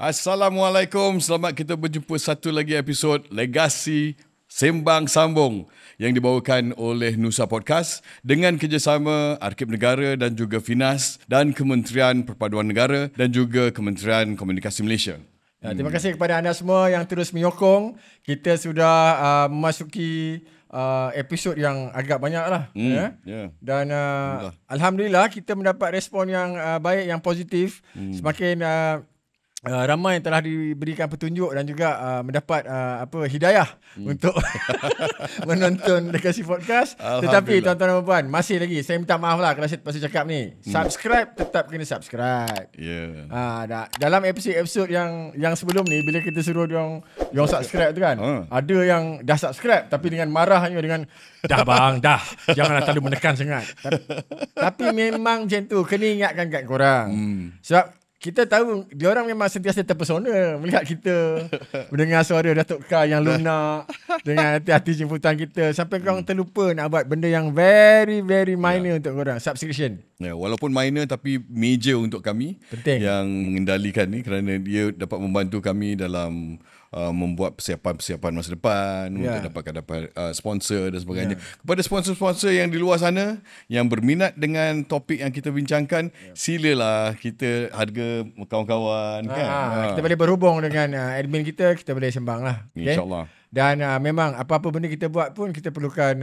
Assalamualaikum, selamat kita berjumpa satu lagi episod Legasi Sembang Sambung yang dibawakan oleh Nusa Podcast dengan kerjasama Arkib Negara dan juga Finas dan Kementerian Perpaduan Negara dan juga Kementerian Komunikasi Malaysia. Ya, terima kasih kepada anda semua yang terus menyokong. Kita sudah memasuki episod yang agak banyak lah. Dan Alhamdulillah kita mendapat respon yang baik, yang positif. Semakin ramai yang telah diberikan petunjuk dan juga mendapat hidayah untuk menonton Legasi Podcast. Tetapi tuan-tuan dan puan, masih lagi saya minta maaf lah kalau saya terpaksa cakap ni. Subscribe, tetap kena subscribe. Dalam episod yang sebelum ni, bila kita suruh diorang subscribe tu kan, ada yang dah subscribe tapi dengan marahnya, dengan dah bang, dah, janganlah terlalu menekan sangat. Tapi memang macam tu, kena ingatkan kat korang. Sebab kita tahu diorang memang sentiasa terpesona melihat kita mendengar suara Datuk Kar yang lunak dengan hati-hati jemputan kita, sampai korang terlupa nak buat benda yang very minor untuk korang, subscription. Walaupun minor tapi major untuk kami. Penting. Yang mengendalikan ni, kerana dia dapat membantu kami dalam membuat persiapan masa depan untuk dapat sponsor dan sebagainya. Kepada sponsor-sponsor yang di luar sana yang berminat dengan topik yang kita bincangkan, silalah, kita harga kawan-kawan kan. Kita boleh berhubung dengan admin kita boleh sembang lah. InsyaAllah. Dan memang apa-apa benda kita buat pun kita perlukan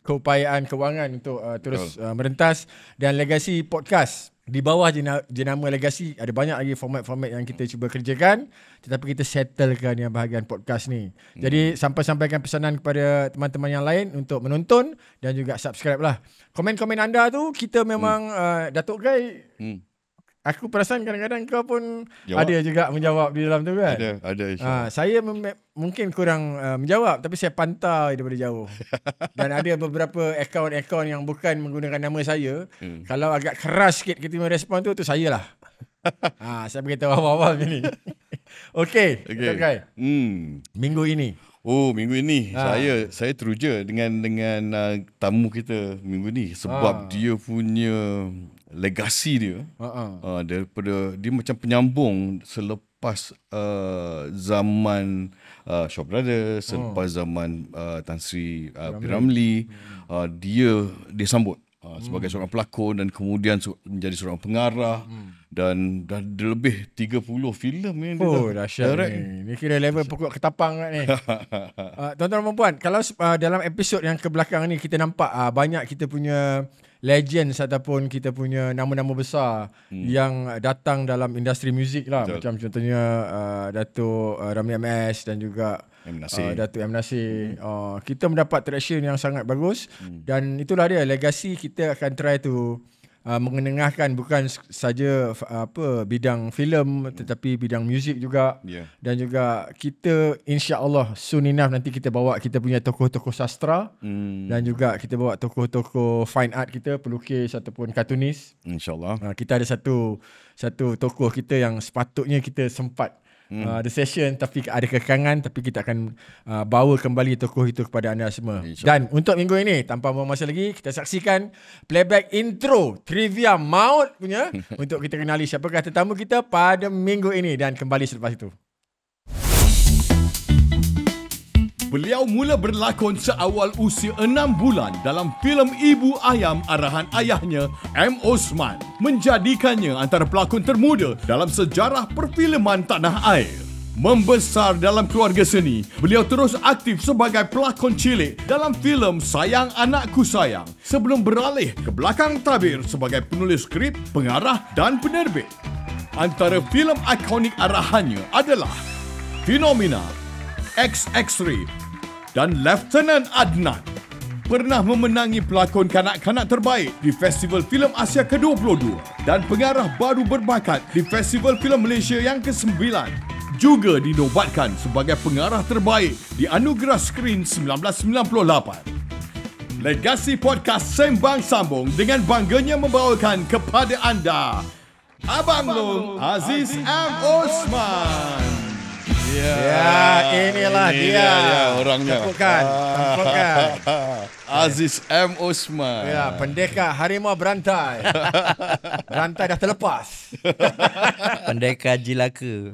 keupayaan kewangan untuk terus merentas. Dan Legasi Podcast di bawah jenama Legasi ada banyak lagi format-format yang kita cuba kerjakan, tetapi kita settlekan yang bahagian podcast ni. Jadi sampaikan pesanan kepada teman-teman yang lain untuk menonton dan juga subscribe lah. Komen-komen anda tu kita memang Datuk Gai, aku perasan kadang-kadang kau pun ada juga menjawab di dalam tu kan? Ada. Saya mungkin kurang menjawab, tapi saya pantau daripada jauh. Dan ada beberapa akaun-akaun yang bukan menggunakan nama saya. Kalau agak keras sikit kita merespon tu saya lah. Saya beritahu awal-awal ni. Okey. Okay. Minggu ini. Minggu ini saya teruja dengan tamu kita minggu ni sebab dia punya legasi dia daripada dia macam penyambung selepas zaman Shaw Brothers, selepas zaman Tan Sri P. Ramlee, dia sambut sebagai seorang pelakon dan kemudian menjadi seorang pengarah dan dah lebih 30 filem yang dia dahsyat ni. Ni kira level pokok ketapang ni. Tuan-tuan dan puan, kalau dalam episod yang ke belakang ni kita nampak banyak kita punya legends ataupun kita punya nama-nama besar yang datang dalam industri muzik lah. Macam contohnya Datuk Ramli MS dan juga Datuk M. Nasir. Kita mendapat traction yang sangat bagus dan itulah dia, legasi kita akan try to mengenengahkan bukan saja bidang filem tetapi bidang muzik juga. Dan juga kita insya-Allah soon enough nanti kita bawa kita punya tokoh-tokoh sastra dan juga kita bawa tokoh-tokoh fine art kita, pelukis ataupun kartunis. InsyaAllah. Kita ada satu tokoh kita yang sepatutnya kita sempat the session, tapi ada kekangan, tapi kita akan bawa kembali tokoh itu kepada anda semua. Dan untuk minggu ini, tanpa membuang masa lagi, kita saksikan playback intro Trivia Maut punya untuk kita kenali siapakah tetamu kita pada minggu ini, dan kembali selepas itu. Beliau mula berlakon seawal usia 6 bulan dalam filem Ibu Ayam arahan ayahnya M. Osman, menjadikannya antara pelakon termuda dalam sejarah perfilman tanah air. Membesar dalam keluarga seni, beliau terus aktif sebagai pelakon cilik dalam filem Sayang Anakku Sayang sebelum beralih ke belakang tabir sebagai penulis skrip, pengarah dan penerbit. Antara filem ikonik arahannya adalah Fenomena, X-Ray dan Lieutenant Adnan. Pernah memenangi pelakon kanak-kanak terbaik di Festival Filem Asia ke-22 dan pengarah baru berbakat di Festival Filem Malaysia yang ke-9. Juga dinobatkan sebagai pengarah terbaik di Anugerah Skrin 1998. Legasi Podcast Sembang Sambung dengan bangganya membawakan kepada anda Abang Long Aziz M. Osman. Inilah dia. Orangnya. Tampukkan. Aziz M. Osman. Ya, pendekar harimau berantai. Berantai dah terlepas. Pendekar jilaka.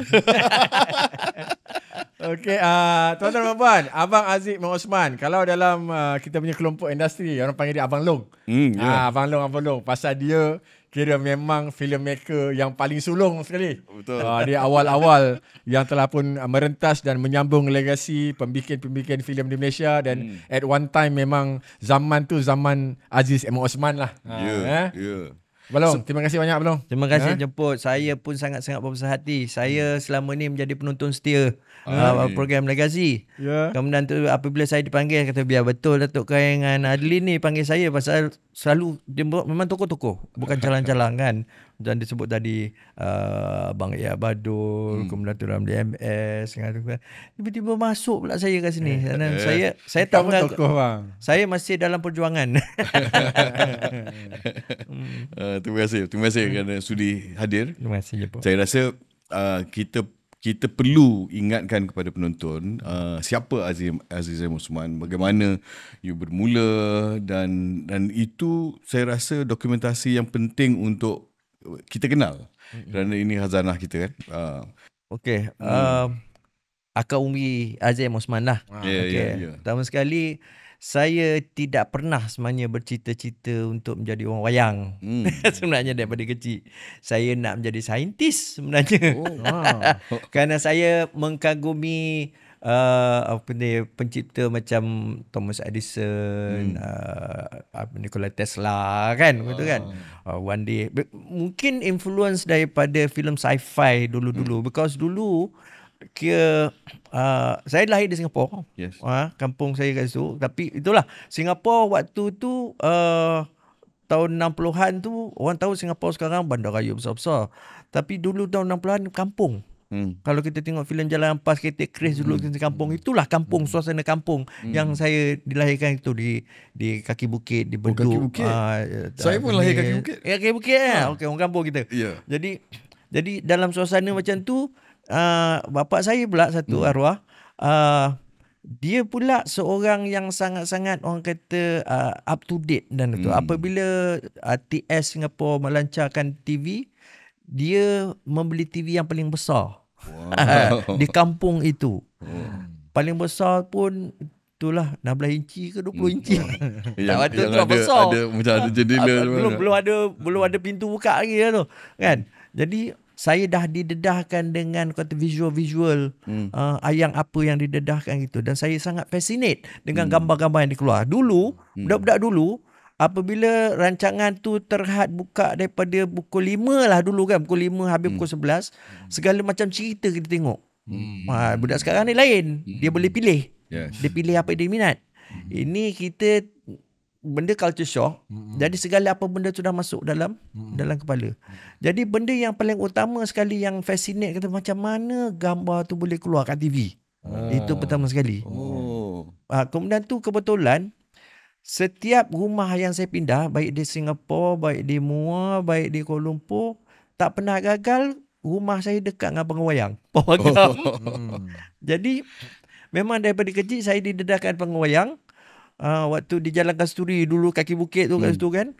Okey, tuan-tuan dan puan, Abang Aziz M. Osman, kalau dalam kita punya kelompok industri, orang panggil dia Abang Long. Abang Long. Pasal dia kira memang filmmaker yang paling sulung sekali. Betul. Dia awal-awal yang telah pun merentas dan menyambung legasi pembikin-pembikin filem di Malaysia dan at one time memang zaman tu zaman Aziz M. Osman lah. Ya. Balong, terima kasih banyak Balong. Terima kasih jemput. Saya pun sangat-sangat berbesar hati. Saya selama ni menjadi penonton setia program Legasi. Kemudian tu apabila saya dipanggil, kata biar betul Datuk Kai dengan Adlin ni panggil saya pasal selalu dia memang tokoh-tokoh, bukan calang-calang kan. Dan disebut tadi Abang Ya Badul, kemudian tu Ramli MS, tiba-tiba masuk pula saya kat sini. Saya tak mengaku saya masih dalam perjuangan. Terima kasih kerana sudi hadir. Terima kasih jemput. Saya rasa kita perlu ingatkan kepada penonton siapa Aziz M. Osman, bagaimana you bermula, dan itu saya rasa dokumentasi yang penting untuk kita kenal, kerana ini khazanah kita kan. Okey, Akak Umi Aziz M. Osman lah. Pertama sekali, saya tidak pernah sebenarnya bercita-cita untuk menjadi orang wayang. Sebenarnya daripada kecil saya nak menjadi saintis sebenarnya. Kerana saya mengkagumi pencipta macam Thomas Edison, Nikola Tesla kan, betul kan. One day mungkin influence daripada filem sci-fi dulu-dulu, because dulu saya lahir di Singapura. Kampung saya kat situ. Tapi itulah, Singapura waktu tu tahun 60-an tu, orang tahu Singapura sekarang bandaraya besar-besar. Tapi dulu tahun 60-an kampung. Kalau kita tengok filem Jalan Ampas, kereta Chris dulu di kampung, itulah kampung, suasana kampung yang saya dilahirkan itu di kaki bukit, di Bedok. Kaki bukit. Saya pun lahir kaki bukit. Kaki bukit Okey, orang kampung kita. Jadi dalam suasana macam tu, bapa saya pula satu arwah, dia pula seorang yang sangat-sangat orang kata up to date dan itu. Apabila TS Singapura melancarkan TV, dia membeli TV yang paling besar di kampung itu. Paling besar pun itulah 16 inci ke 20 inci. yang ada besar. Ada macam ada jendela belum ada pintu buka lagi tu kan. Jadi saya dah didedahkan dengan kata visual yang apa yang didedahkan gitu, dan saya sangat fascinate dengan gambar-gambar yang dikeluar. Dulu budak-budak dulu, apabila rancangan tu terhad buka daripada pukul 5 lah dulu kan, pukul 5 habis pukul 11, segala macam cerita kita tengok. Budak sekarang ni lain, dia boleh pilih. Dia pilih apa dia minat. Ini kita benda culture shock. Jadi segala apa benda tu dah masuk dalam kepala. Jadi benda yang paling utama sekali yang fascinate, kata macam mana gambar tu boleh keluar kat TV. Itu pertama sekali. Kemudian tu kebetulan setiap rumah yang saya pindah, baik di Singapura, baik di Muar, baik di Kuala Lumpur, tak pernah gagal rumah saya dekat dengan abang wayang. Jadi memang daripada kecil saya didedahkan pengwayang. Waktu di Jalan Kasturi dulu, kaki bukit tu kat situ kan,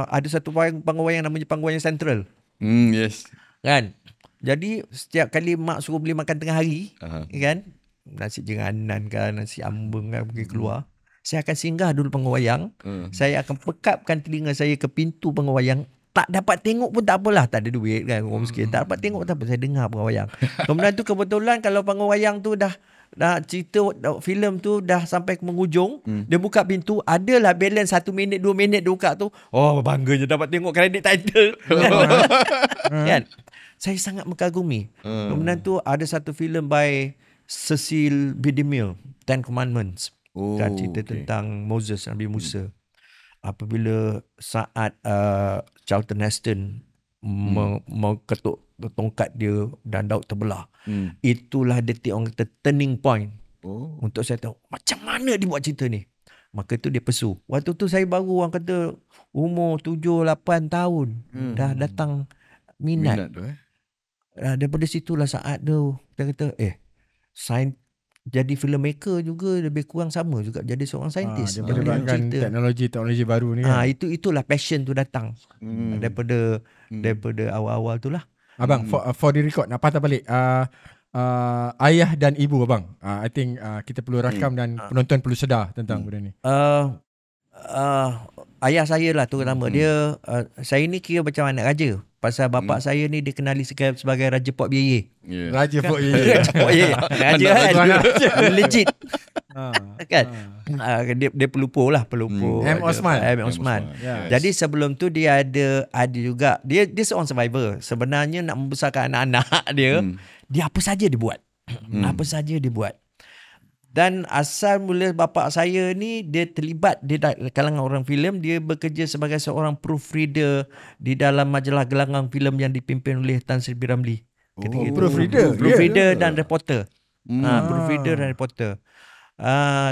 ada satu pengwayang namanya pengwayang Central. Yes. Kan? Jadi setiap kali mak suruh beli makan tengah hari, kan, nasi jenganan kan, nasi ambeng kan, pergi keluar, saya akan singgah dulu pengwayang. Saya akan pekapkan telinga saya ke pintu pengwayang. Tak dapat tengok pun tak apalah, tak ada duit kan, orang miskin. Tak dapat tengok tak apa, saya dengar pengwayang. Kemudian tu kebetulan kalau pengwayang tu dah cerita filem tu dah sampai ke penghujung, dia buka pintu, adalah balance 1 minit 2 minit dia buka tu, bangga je dapat tengok credit title. Kan? Saya sangat mengagumi. Kemudian tu ada satu filem by Cecil B. DeMille, Ten Commandments. Kan, cerita tentang Moses, Nabi Musa. Apabila saat Charlton Heston mengetuk tongkat dia dan Daud terbelah, itulah detik orang kata turning point untuk saya tahu macam mana dia buat cerita ni. Maka tu dia pesu. Waktu tu saya baru orang kata umur 7-8 tahun dah datang minat tu, daripada situlah saat tu kita kata jadi filmmaker juga lebih kurang sama juga jadi seorang saintis. Dia melibatkan teknologi baru ni kan. Itulah passion tu datang daripada awal-awal tu lah. Abang, for the record nak patah balik ayah dan ibu abang. I think kita perlu rakam dan penonton perlu sedar tentang benda ni. Ayah saya lah terutama dia, saya ni kira macam anak raja. Pasal bapak saya ni dikenali sebagai Raja Port Biaya. Raja Port Biaya. Raja Port Biaya. Raja kan. Legit. Kan. Dia pelupur lah. M. Osman. M. Osman. Jadi sebelum tu dia ada juga. Dia seorang survivor. Sebenarnya nak membesarkan anak-anak dia, dia apa saja dia buat. Apa saja dia buat. Dan asal mula bapak saya ni dia terlibat di kalangan orang filem, dia bekerja sebagai seorang proofreader di dalam majalah gelanggang filem yang dipimpin oleh Tan Sri P. Ramlee. Proofreader dan reporter. Proofreader dan reporter.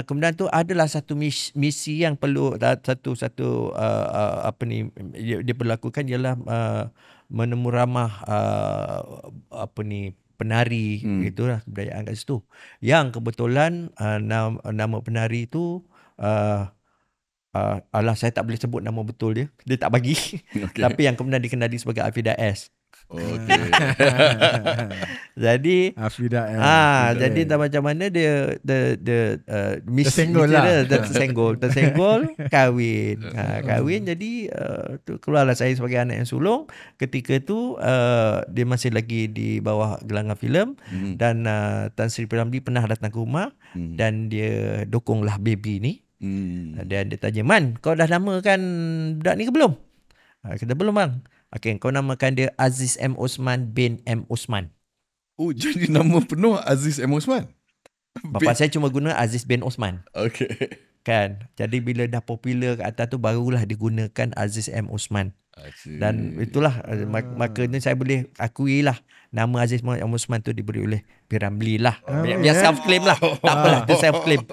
Kemudian tu adalah satu misi yang perlu satu dia perlu lakukan ialah menemu ramah penari itulah kebudayaan kat situ. Yang kebetulan nama penari itu saya tak boleh sebut nama betul dia. Dia tak bagi. Okay. Tapi yang kemudian dikenali sebagai Afida S. Okay. Jadi Afida S. Jadi macam mana dia tersenggol lah. Tersenggol kahwin. Kahwin jadi keluarlah saya sebagai anak yang sulung. Ketika tu dia masih lagi di bawah gelanggang filem dan Tan Sri P. Ramlee pernah datang ke rumah dan dia dukunglah baby ni. Dia tanya, "Man, kau dah namakan budak ni ke belum?" Kata, "Belum bang." "Okay, kau namakan dia Aziz M. Osman bin M. Osman." Oh, jadi nama penuh Aziz M. Osman? Bapak saya cuma guna Aziz bin Osman. Okay. Kan. Jadi bila dah popular kat atas tu barulah digunakan Aziz M. Osman. Dan itulah makanya saya boleh akui lah nama Aziz M. Osman tu diberi oleh P. Ramlee lah. Biar self claim lah. Tak apalah, dia self claim.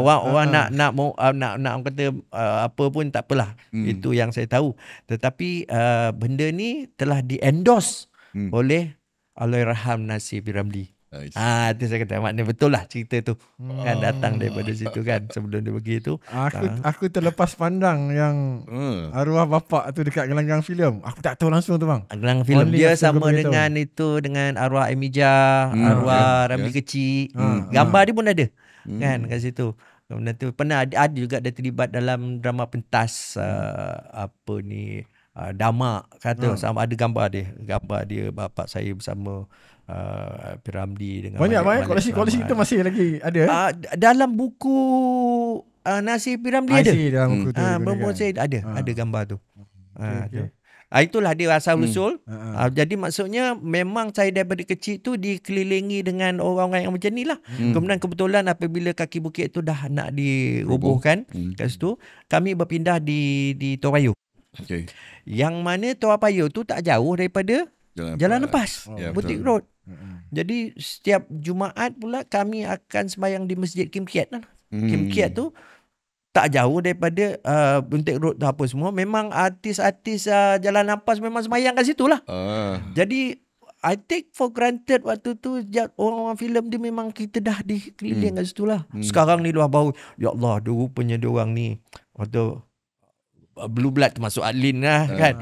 Orang nak orang kata apa pun tak apalah. Itu yang saya tahu. Tetapi benda ni telah di-endorse oleh Allahyarham Nasir P. Ramlee. Itu saya kata maknanya betul lah cerita tu kan datang daripada situ kan sebelum dia pergi tu. Aku terlepas pandang yang arwah bapak tu dekat gelanggang filem. Aku tak tahu langsung tu bang. Gelanggang filem dia sama dengan itu dengan arwah Emija, arwah Ramlee kecil. Gambar dia pun ada kan kat situ. Kemudian tu pernah ada juga dia terlibat dalam drama pentas Damak kata sama ada gambar dia bapak saya bersama P. Ramlee dengan banyak koleksi itu masih lagi ada dalam buku Nasir P. Ramlee ada dalam buku tu saya ada gambar tu. Itulah dia asal usul. Jadi maksudnya memang saya daripada kecil tu dikelilingi dengan orang-orang yang macam ni lah. Kemudian kebetulan apabila kaki bukit tu dah nak dirobohkan kat situ, kami berpindah di Toa Payoh. Okay. Yang mana Toa Payoh tu tak jauh daripada Jalan Lepas, Boutique Road. Jadi setiap Jumaat pula kami akan sembahyang di Masjid Kim Kiat lah. Kim Kiat tu tak jauh daripada Boutique Road tu apa semua. Memang artis-artis Jalan Lepas memang sembahyang kat situ lah. Jadi I take for granted waktu tu orang-orang filem dia memang kita dah dikeliling kat situ lah. Sekarang ni luar baru, ya Allah, rupanya dia orang ni waktu Blue Blood termasuk Adlin lah kan.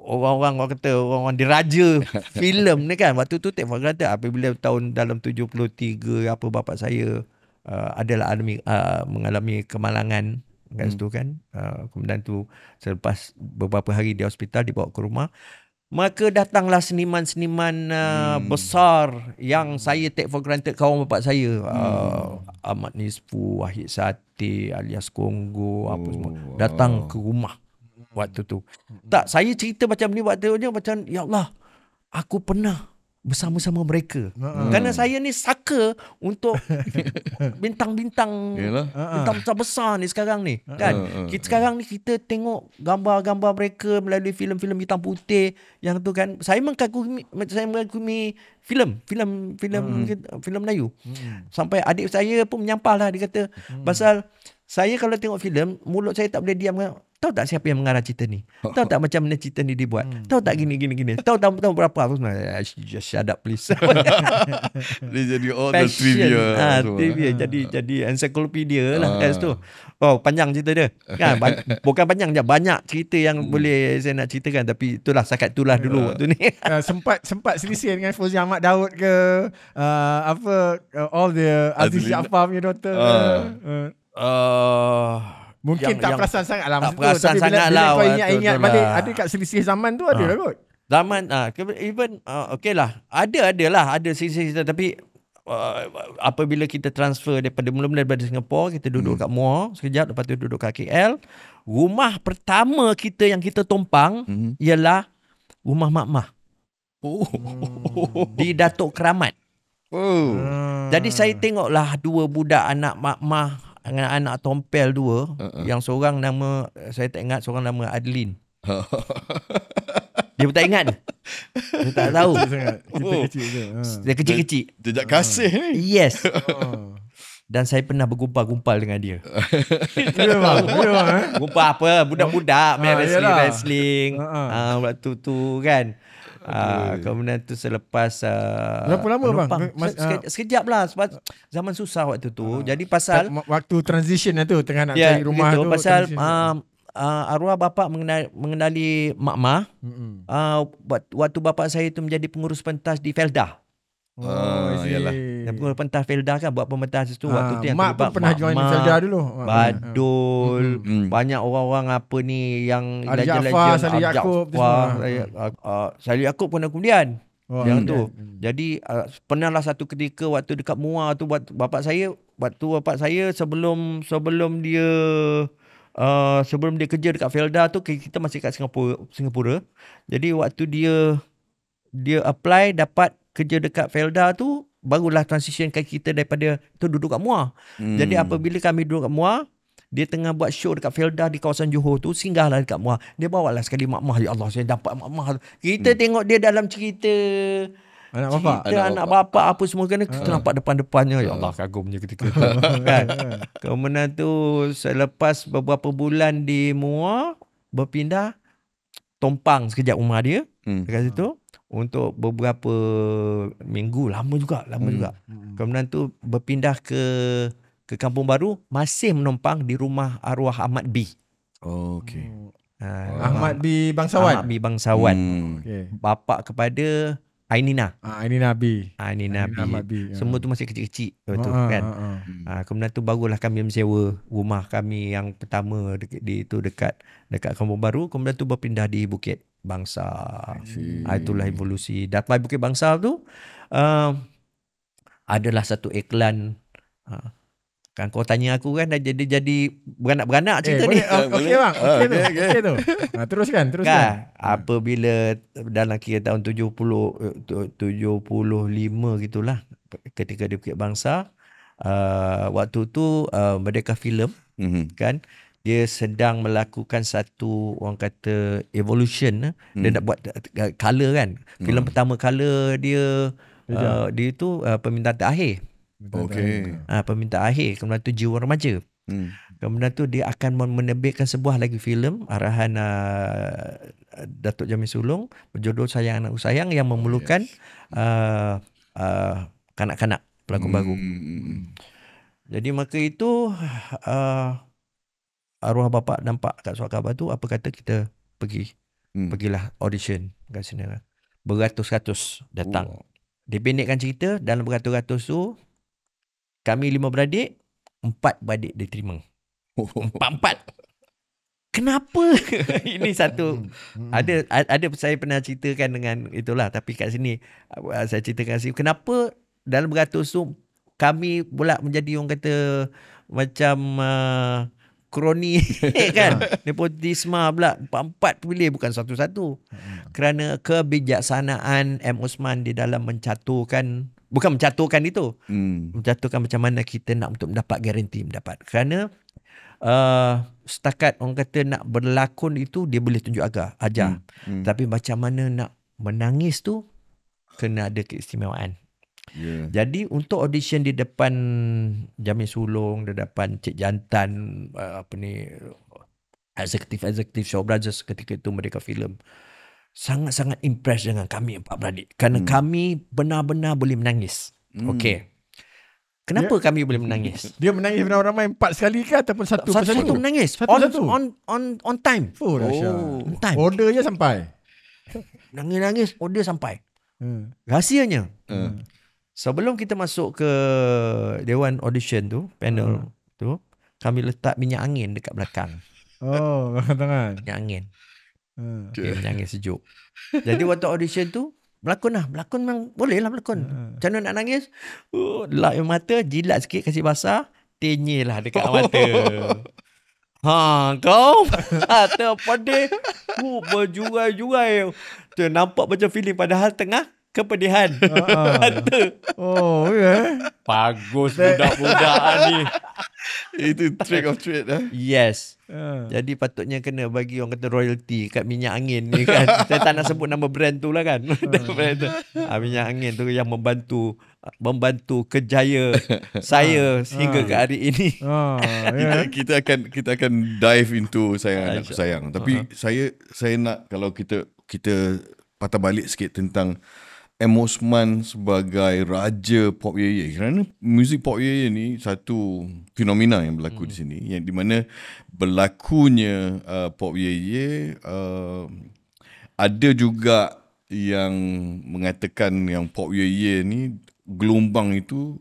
Orang-orang kata orang diraja filem ni kan. Waktu tu take for granted. Apabila tahun dalam 73 bapak saya adalah mengalami kemalangan kat situ kan. Kemudian tu selepas beberapa hari di hospital dibawa ke rumah. Maka datanglah seniman-seniman besar yang saya take for granted kawan bapak saya. Ahmad Nisfu, Wahid Sati, alias Kongo, apa semua. Datang ke rumah waktu tu. Tak, saya cerita macam ni waktu tu macam, ya Allah, aku pernah bersama-sama mereka. Kerana saya ni sucker untuk bintang-bintang besar ni sekarang ni kan. Sekarang ni kita tengok gambar-gambar mereka melalui filem-filem hitam putih yang tu kan. Saya mengagumi filem Melayu. Sampai adik saya pun menyampah lah, dia kata pasal saya kalau tengok filem mulut saya tak boleh diam. Tahu tak siapa yang mengarang cerita ni? Tahu tak macam mana cerita ni dibuat? Tahu tak gini. Tahu berapa? Aku just shut up please. Dia jadi the trivia. Trivia. Jadi encyclopedia lah kat situ. Oh, panjang cerita dia. Kan? Bukan panjang je, banyak cerita yang boleh saya nak ceritakan, tapi itulah sakat itulah dulu waktu ni. sempat selisih dengan Fauzi Ahmad Daud ke all the Aziz Jaafar punya daughter. Mungkin tak perasan sangat lah. Tak perasan tapi sangat bila lah. kau ingat balik, ada kat selisih zaman tu ada lah kot. Zaman even okay lah. Ada sisi tapi apabila kita transfer mula-mula daripada Singapura, kita duduk kat Muar sekejap, lepas tu duduk kat KL. Rumah pertama kita yang kita tumpang ialah rumah Mak Mah. Di Datuk Keramat. Jadi saya tengoklah dua budak anak Mak Mah dengan anak tompel dua, yang seorang nama saya tak ingat, seorang nama Adeline. Dia pun tak ingat. Dia tak tahu. Dia kecil-kecil. Jejak kasih ni. Yes. Dan saya pernah bergumpal-gumpal dengan dia. Gumpal apa? Budak-budak main wrestling. Waktu tu kan. Kemudian tu selepas berapa lama bang? Sekejap lah, sebab zaman susah waktu tu. Jadi pasal waktu transition lah tu, tengah nak cari rumah tu. Pasal arwah bapa mengenali Mak Mah. Waktu bapa saya tu menjadi pengurus pentas di Felda. Yalah. Yang pengurus pentas Felda kan, buat pementas situ waktu tu yang Mak pun pernah join Felda dulu. Badul, banyak orang-orang apa ni yang legend-legend, Salih Yaakob Salih Yaakob pun kemudian. Yang tu. Jadi pernahlah satu ketika waktu dekat Muar tu, bapak saya sebelum dia kerja dekat Felda tu, kita masih kat Singapura. Jadi waktu dia apply dapat kerja dekat Felda tu, barulah transitionkan kita daripada tu duduk kat Muar. Jadi apabila kami duduk kat Muar, dia tengah buat show dekat Felda di kawasan Johor tu, singgahlah dekat Muar. Dia bawalah sekali Mak Mah. Ya Allah, saya dapat Mak Mah. Kita tengok dia dalam cerita anak bapa apa semua kan, kita nampak depan-depannya. Ya Allah, kagumnya ketika tu. Kan? Kemudian tu selepas beberapa bulan di Muar, berpindah tumpang sekejap rumah dia dekat situ untuk beberapa minggu, lama juga. Kemudian tu berpindah ke Kampung Baru, masih menumpang di rumah arwah Ahmad B. Okey. Ahmad B Bangsawan. Okay. Bapa kepada Ainina. Ainina B. Semua tu masih kecil-kecil betul kan. Kemudian tu barulah kami menyewa rumah kami yang pertama dekat Kampung Baru. Kemudian tu berpindah di Bukit Bangsa. Itulah evolusi. Dapat Bukit Bangsa tu adalah satu iklan. Kan kau tanya aku kan, dah jadi beranak-beranak cerita ni. Okey bang. Okey tu. Teruskan. Kan, apabila dalam kira tahun 75 gitulah, ketika di Bukit Bangsa, waktu tu Merdeka Film kan, dia sedang melakukan satu, orang kata, evolution. Dia nak buat color kan. Filem pertama color dia tu Permintaan Terakhir. Okey. Permintaan Akhir. Kemudian tu Jiwa Remaja. Kemudian tu dia akan menerbitkan sebuah lagi filem arahan Datuk Jamil Sulong berjudul Sayang Anakku Sayang, yang memerlukan kanak-kanak pelakon baru. Jadi maka itu arwah bapa nampak kat surat khabar tu, apa kata kita pergilah audition kat sini. Beratus-ratus datang. Dipendekkan cerita, dalam beratus-ratus tu kami 5 beradik, 4 beradik diterima. 4. Kenapa? Ini satu. Ada saya pernah ceritakan dengan itulah, tapi kat sini saya ceritakan sini. Kenapa dalam beratus tu kami pula menjadi, orang kata, macam kroni kan. Nepotisme pula. 4 pilih, bukan satu-satu. Kerana kebijaksanaan M. Osman di dalam mencaturkan, bukan mencaturkan itu, mencaturkan macam mana kita nak untuk mendapat garanti mendapat. Kerana setakat orang kata nak berlakon itu, dia boleh tunjuk ajar. Tapi macam mana nak menangis tu, kena ada keistimewaan. Jadi untuk audition di depan Jamil Sulong, di depan Cik Jantan, eksekutif Shaw Brothers ketika itu Merdeka Film sangat-sangat impress dengan kami empat beradik kerana kami benar-benar boleh menangis. Okey. Kenapa kami boleh menangis? Dia menangis ramai-ramai 4 sekali ke ataupun satu persatu? Satu menangis. Satu-satu. On time. Oh, dahsyat. On time. Order je sampai. Nangis-nangis order sampai. Rahsianya. Sebelum kita masuk ke Dewan Audition tu, panel tu, kami letak minyak angin dekat belakang. Oh, tangan. Minyak angin. Okay, minyak angin sejuk. Jadi waktu audition tu, berlakon memang boleh lah berlakon. Macam mana nak nangis? Lap mata, jilat sikit, kasih basah, tenyih lah dekat mata. Kau mata pedih. Berjurai-jurai. Tu nampak macam feeling padahal tengah kepedihan. Mata. Oh, yeah. Bagus budak-budak ni. Itu trick of trade Yes. Jadi patutnya kena bagi orang kata royalty kat minyak angin ni kan. Saya tak nak sebut nama brand tu lah kan. Minyak angin tu yang membantu kerjaya saya sehingga ke hari ini. Kita akan dive into Sayang Anakku Sayang. Tapi saya nak kalau kita patah balik sikit tentang M. Osman sebagai raja pop Ye. Kerana muzik pop Ye ni satu fenomena yang berlaku di sini, yang di mana berlakunya pop Ye ada juga yang mengatakan yang pop Ye ni gelombang itu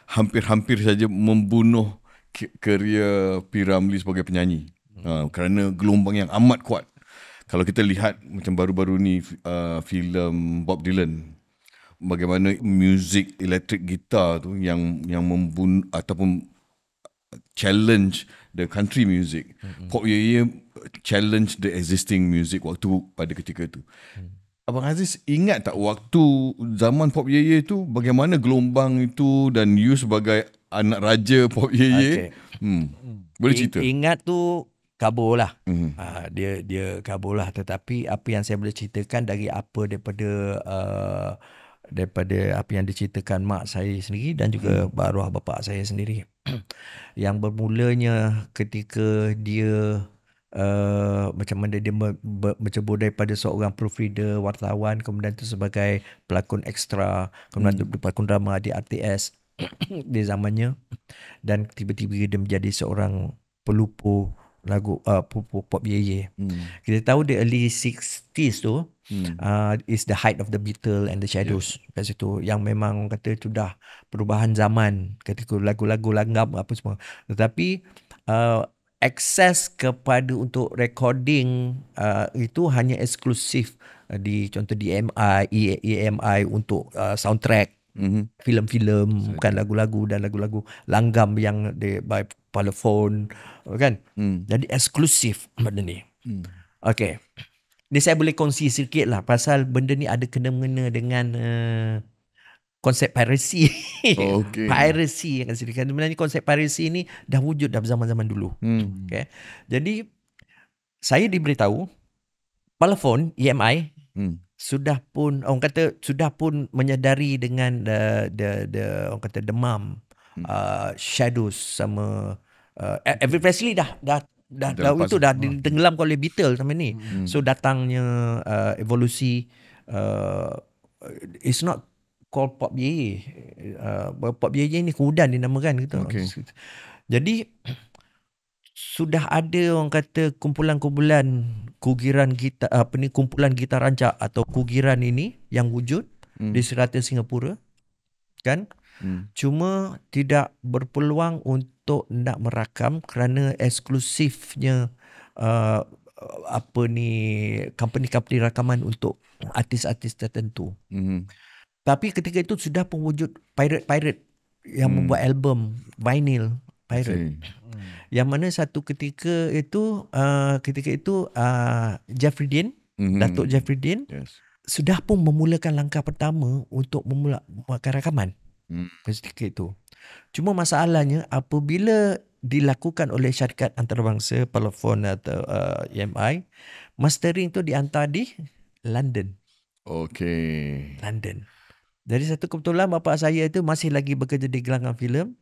hampir-hampir saja membunuh kerjaya P. Ramlee sebagai penyanyi. Kerana gelombang yang amat kuat. Kalau kita lihat macam baru-baru ni filem Bob Dylan, bagaimana muzik elektrik gitar tu yang membunuh ataupun challenge the country music. Pop Ye challenge the existing music waktu pada ketika itu. Abang Aziz ingat tak waktu zaman Pop Ye tu bagaimana gelombang itu dan you sebagai anak raja Pop Ye? Boleh cerita? Ingat tu kabur lah. Dia kabur lah. Tetapi apa yang saya boleh ceritakan daripada apa yang diceritakan mak saya sendiri dan juga arwah bapa saya sendiri. Yang bermulanya ketika dia macam mana dia mencebur daripada seorang proofreader, wartawan, kemudian tu sebagai pelakon ekstra, kemudian tu pelakon drama di RTS di zamannya, dan tiba-tiba dia menjadi seorang pelupur lagu pop Ye. Kita tahu the early 60s tu is the height of the Beatles and the Shadows. Kat situ yang memang kata sudah perubahan zaman ketika lagu-lagu langgam apa semua. Tetapi akses kepada untuk recording itu hanya eksklusif di contoh di EMI untuk soundtrack filem-filem, bukan lagu-lagu dan lagu-lagu langgam yang by telephone kan. Jadi eksklusif benda ni. Okay, ni saya boleh kongsi sikit lah pasal benda ni ada kena-mengena dengan konsep piracy. Piracy yang disediakan. Sebenarnya konsep piracy ni dah wujud dah zaman-zaman dulu. Okay. Jadi saya diberitahu telefon EMI sudah pun menyedari dengan the orang kata demam Shadows sama Elvis Presley dah itu dah ditenggelamkan oleh Beatles sama ni. So datangnya evolusi it's not called Pop Ye. Pop Ye ni kemudian dinamakan gitu. Jadi sudah ada orang kata kumpulan-kumpulan kugiran gitar kumpulan gitar rancak atau kugiran ini yang wujud di serata Singapura kan. Cuma tidak berpeluang untuk nak merakam kerana eksklusifnya company-company rakaman untuk artis-artis tertentu. Tapi ketika itu sudah pun wujud pirate yang membuat album vinyl pirate. Yang mana satu ketika itu Jeffrey Dean, Datuk Jeffrey Dean sudah pun memulakan langkah pertama untuk memulakan rakaman ketika itu. Cuma masalahnya apabila dilakukan oleh syarikat antarabangsa Parlophone atau EMI, mastering tu dihantar di London. London. Jadi satu kebetulan bapa saya itu masih lagi bekerja di gelanggang filem.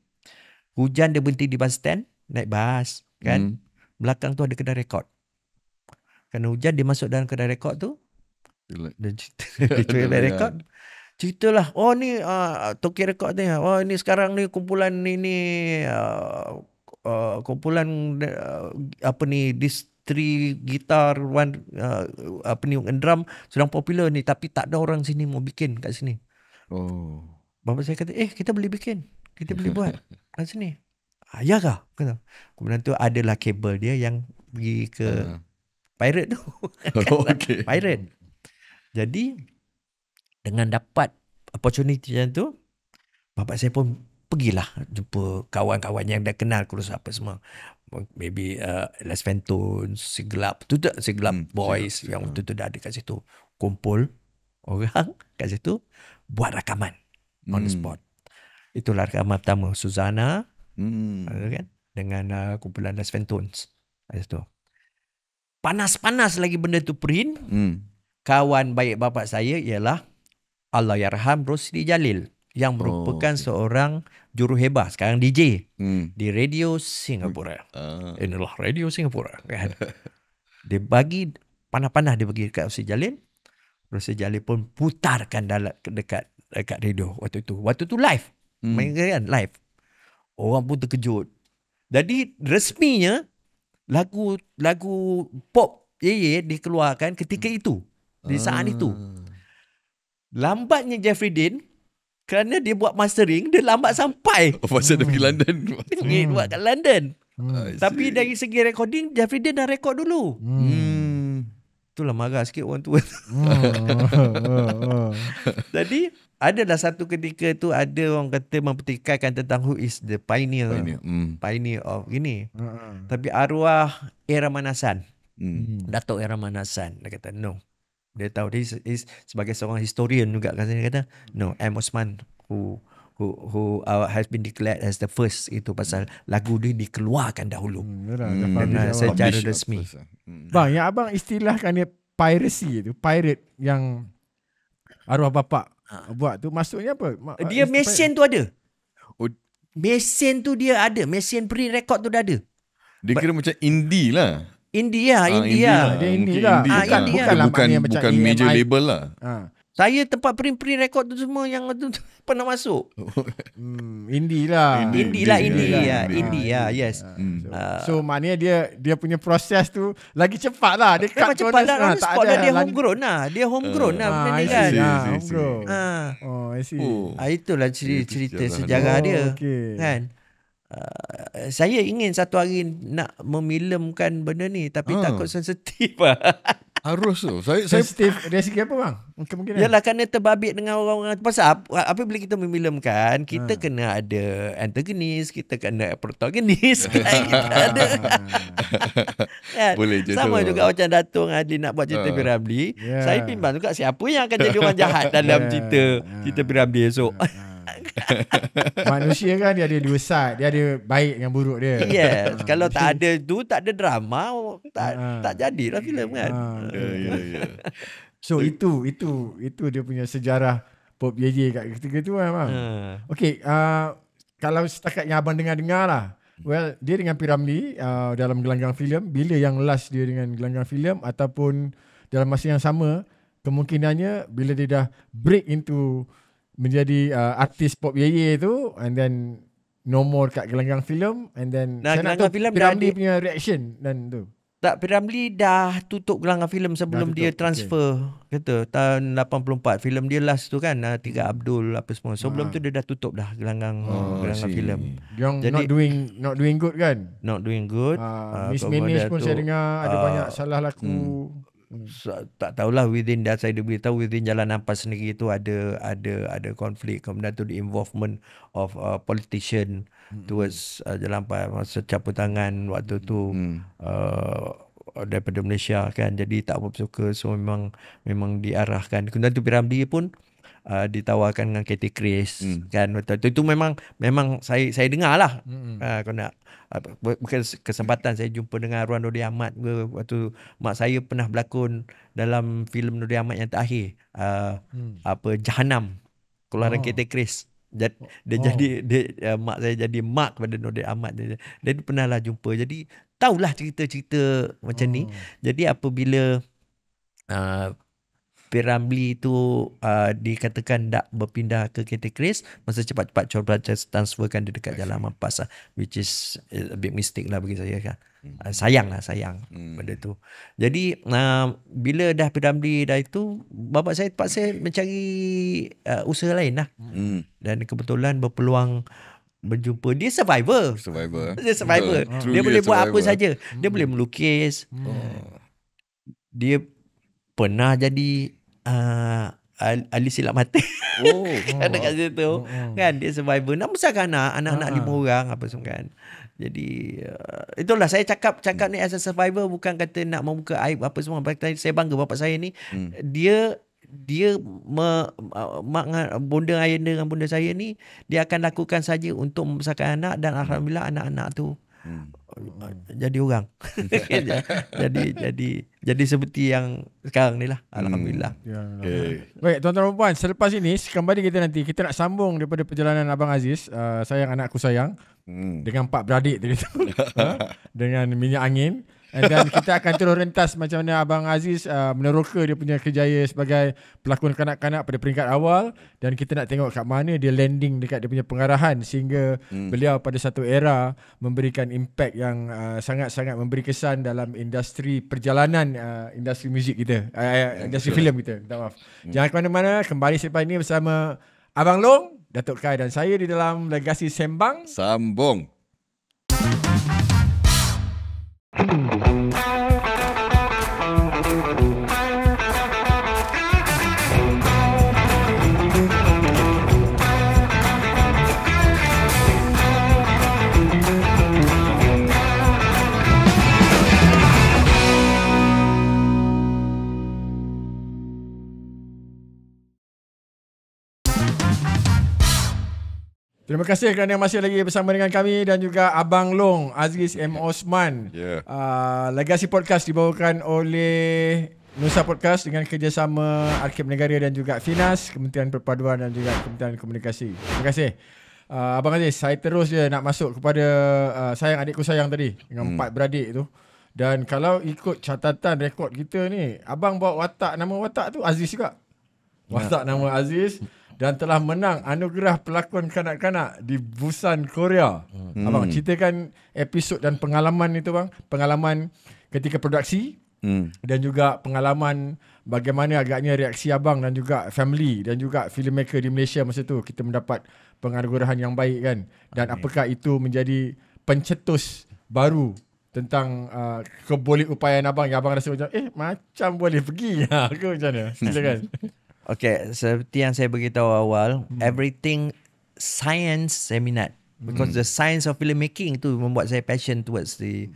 Hujan dia berhenti di bus stand, naik bas kan. belakang tu ada kedai rekod. Kerana hujan dia masuk dalam kedai rekod tu, dia cuba kedai rekod. Ceritalah, ni Toki rekod ni. Ini sekarang ni kumpulan kumpulan distri gitar drum sedang popular ni, tapi tak ada orang sini mau bikin kat sini. Bapa saya kata, kita boleh bikin. Kita boleh buat kat sini. Ya kah? Kata. Kemudian tu adalah kabel dia yang pergi ke pirate tu. Okay. Pirate. Jadi dengan dapat opportunity macam tu, bapa saya pun pergilah jumpa kawan-kawan yang dah kenal kurus apa semua. Maybe Les Phantoms, Siglap Boys yang waktu tu dah ada kat situ. Kumpul orang kat situ buat rakaman on the spot. Itulah rakaman pertama Suzana kan, dengan kumpulan Les Phantoms kat situ. Panas-panas lagi benda tu print. Kawan baik bapa saya ialah Allahyarham Rosli Jalil yang merupakan seorang juruhebah, sekarang DJ di Radio Singapura. Inilah Radio Singapura kan. Dia bagi panah-panah, dia bagi dekat Rosli Jalil. Rosli Jalil pun putarkan dekat radio waktu tu live. Main kan live. Orang pun terkejut. Jadi resminya lagu pop dikeluarkan ketika itu, di saat itu. Lambatnya Jeffrey Dean kerana dia buat mastering, dia lambat sampai. Pasal dia pergi London. Dia buat kat London. Tapi dari segi recording, Jeffrey Dean dah record dulu. Itulah marah sikit orang tua. Jadi adalah satu ketika tu ada orang kata mempertikaikan tentang who is the pioneer of ini. Tapi arwah Rahman Hassan, Datuk Rahman Hassan, dia kata no. Dia tahu dia is sebagai seorang historian juga kan, dia kata no, M. Osman who has been declared as the first, itu pasal lagu dia dikeluarkan dahulu secara resmi. Bang, yang abang istilahkan dia piracy tu, pirate yang arwah bapak buat tu, maksudnya apa? Dia mesin tu ada. Mesin tu dia ada, mesin pre-record tu dah ada. Dia kira macam indie lah. India. Dia indie lah. Bukan major label lah. Saya tempat print record tu semua yang tu pernah masuk. Indie lah. India, yes. So maknanya dia punya proses tu lagi cepat lah. Dia cut cepat lah. Spot dia homegrown lah. Dia homegrown lah benda ni kan. Homegrown. I see. Itulah cerita sejarah dia. Kan. Saya ingin satu hari nak memilmkan benda ni, tapi takut sensitif lah. Harus tu. Saya sensitif dari segi apa bang? Kemungkinan. Yalah, kerana terbabit dengan orang-orang. Pasal apabila kita memilmkan, kita kena ada antagonis, kita kena protagonis. Kita ada. Kan? Boleh je sama tu. juga macam Datuk Adli nak buat cerita Piramli. Saya bimbang juga siapa yang akan jadi orang jahat dalam cerita Piramli esok. Manusia kan dia ada dua side, dia ada baik dengan buruk dia. Yes. Kalau tak ada tu, tak ada drama, tak jadilah filem kan. So itu dia punya sejarah Pop JJ kat ketika tu kan bang. Okay, kalau setakat yang abang dengar lah, well, dia dengan Piramli dalam gelanggang filem, bila yang last dia dengan gelanggang filem, ataupun dalam masa yang sama, kemungkinannya bila dia dah break into menjadi artis Pop Yeye tu, and then no more kat gelanggang filem, and then saya nak tahu Piramli punya reaction dan tu. Tak, Piramli dah tutup gelanggang filem sebelum dia transfer. Kata tahun 84 filem dia last tu kan, Tiga Abdul apa semua. Sebelum tu dia dah tutup dah gelanggang filem. Yang not doing good kan? Not doing good. Mismanage pun saya dengar ada banyak salah laku. Tak tahulah within that, saya beritahu within Jalan Ampas sendiri tu ada konflik, kemudian tu the involvement of politician towards Jalan Ampas, masa campur tangan waktu tu daripada Malaysia kan, jadi tak apa suka, so memang diarahkan. Kemudian tu Piramli pun ditawarkan dengan Katie Chris kan, itu memang saya dengar lah. Kalau nak kesempatan saya jumpa dengan arwah Nordin Ahmad waktu mak saya pernah berlakon dalam filem Nordin Ahmad yang terakhir, Jahanam, keluaran Katie Chris. Jadi mak saya jadi mak kepada Nordin Ahmad. Dia pernah lah jumpa. Jadi tahulah cerita-cerita macam ni. Jadi apabila P.Ramlee itu dikatakan tak berpindah ke Cathay Chris, masa cepat-cepat Chor Brothers transferkan dia dekat Jalan Ampas lah, which is a big mistake lah bagi saya kan. Sayang benda tu. Jadi bila dah P.Ramlee dah itu, bapa saya terpaksa mencari usaha lain lah. Dan kebetulan berpeluang berjumpa dia survivor. Dia survivor. Dia boleh buat apa saja. Dia boleh melukis. Dia pernah jadi ahli silap mata. Kan dekat situ. Kan dia survivor. Nak besarkan anak-anak 5 orang apa semua kan. Jadi itulah saya cakap ni as a survivor, bukan kata nak membuka aib apa semua. Saya bangga bapa saya ni. Dia bonda ayah dengan bonda saya ni, dia akan lakukan saja untuk membesarkan anak, dan alhamdulillah anak-anak tu jadi orang. jadi seperti yang sekarang ni lah, alhamdulillah. Baik tuan-tuan dan puan, selepas ini kembali kita nak sambung daripada perjalanan Abang Aziz, sayang anakku sayang, dengan 4 beradik tadi tu, dengan minyak angin. Dan kita akan terus rentas macam mana Abang Aziz meneroka dia punya kerjaya sebagai pelakon kanak-kanak pada peringkat awal, dan kita nak tengok kat mana dia landing dekat dia punya pengarahan sehingga beliau pada satu era memberikan impact yang sangat-sangat memberi kesan dalam industri perjalanan, industri muzik kita, industri filem kita. Minta maaf. Jangan ke mana-mana, kembali selepas ini bersama Abang Long, Datuk Kai dan saya di dalam Legasi Sembang Sambung. Terima kasih kerana masih lagi bersama dengan kami dan juga Abang Long, Aziz M. Osman. Legasi Podcast dibawakan oleh Nusa Podcast dengan kerjasama Arkib Negara dan juga Finas, Kementerian Perpaduan dan juga Kementerian Komunikasi. Terima kasih. Abang Aziz, saya terus je nak masuk kepada sayang adikku sayang tadi dengan 4 beradik tu. Dan kalau ikut catatan rekod kita ni, Abang bawa nama watak tu Aziz juga. Watak nama Aziz. Dan telah menang anugerah pelakon kanak-kanak di Busan, Korea. Abang ceritakan episod dan pengalaman itu bang. Pengalaman ketika produksi dan juga pengalaman bagaimana agaknya reaksi abang dan juga family dan juga filmmaker di Malaysia masa tu. Kita mendapat penganugerahan yang baik kan. Dan apakah itu menjadi pencetus baru tentang kebolehupayaan abang yang abang rasa macam boleh pergi. Aku macam mana? Silakan. Okay, seperti yang saya beritahu awal, everything science saya minat. Because the science of filmmaking tu membuat saya passion towards the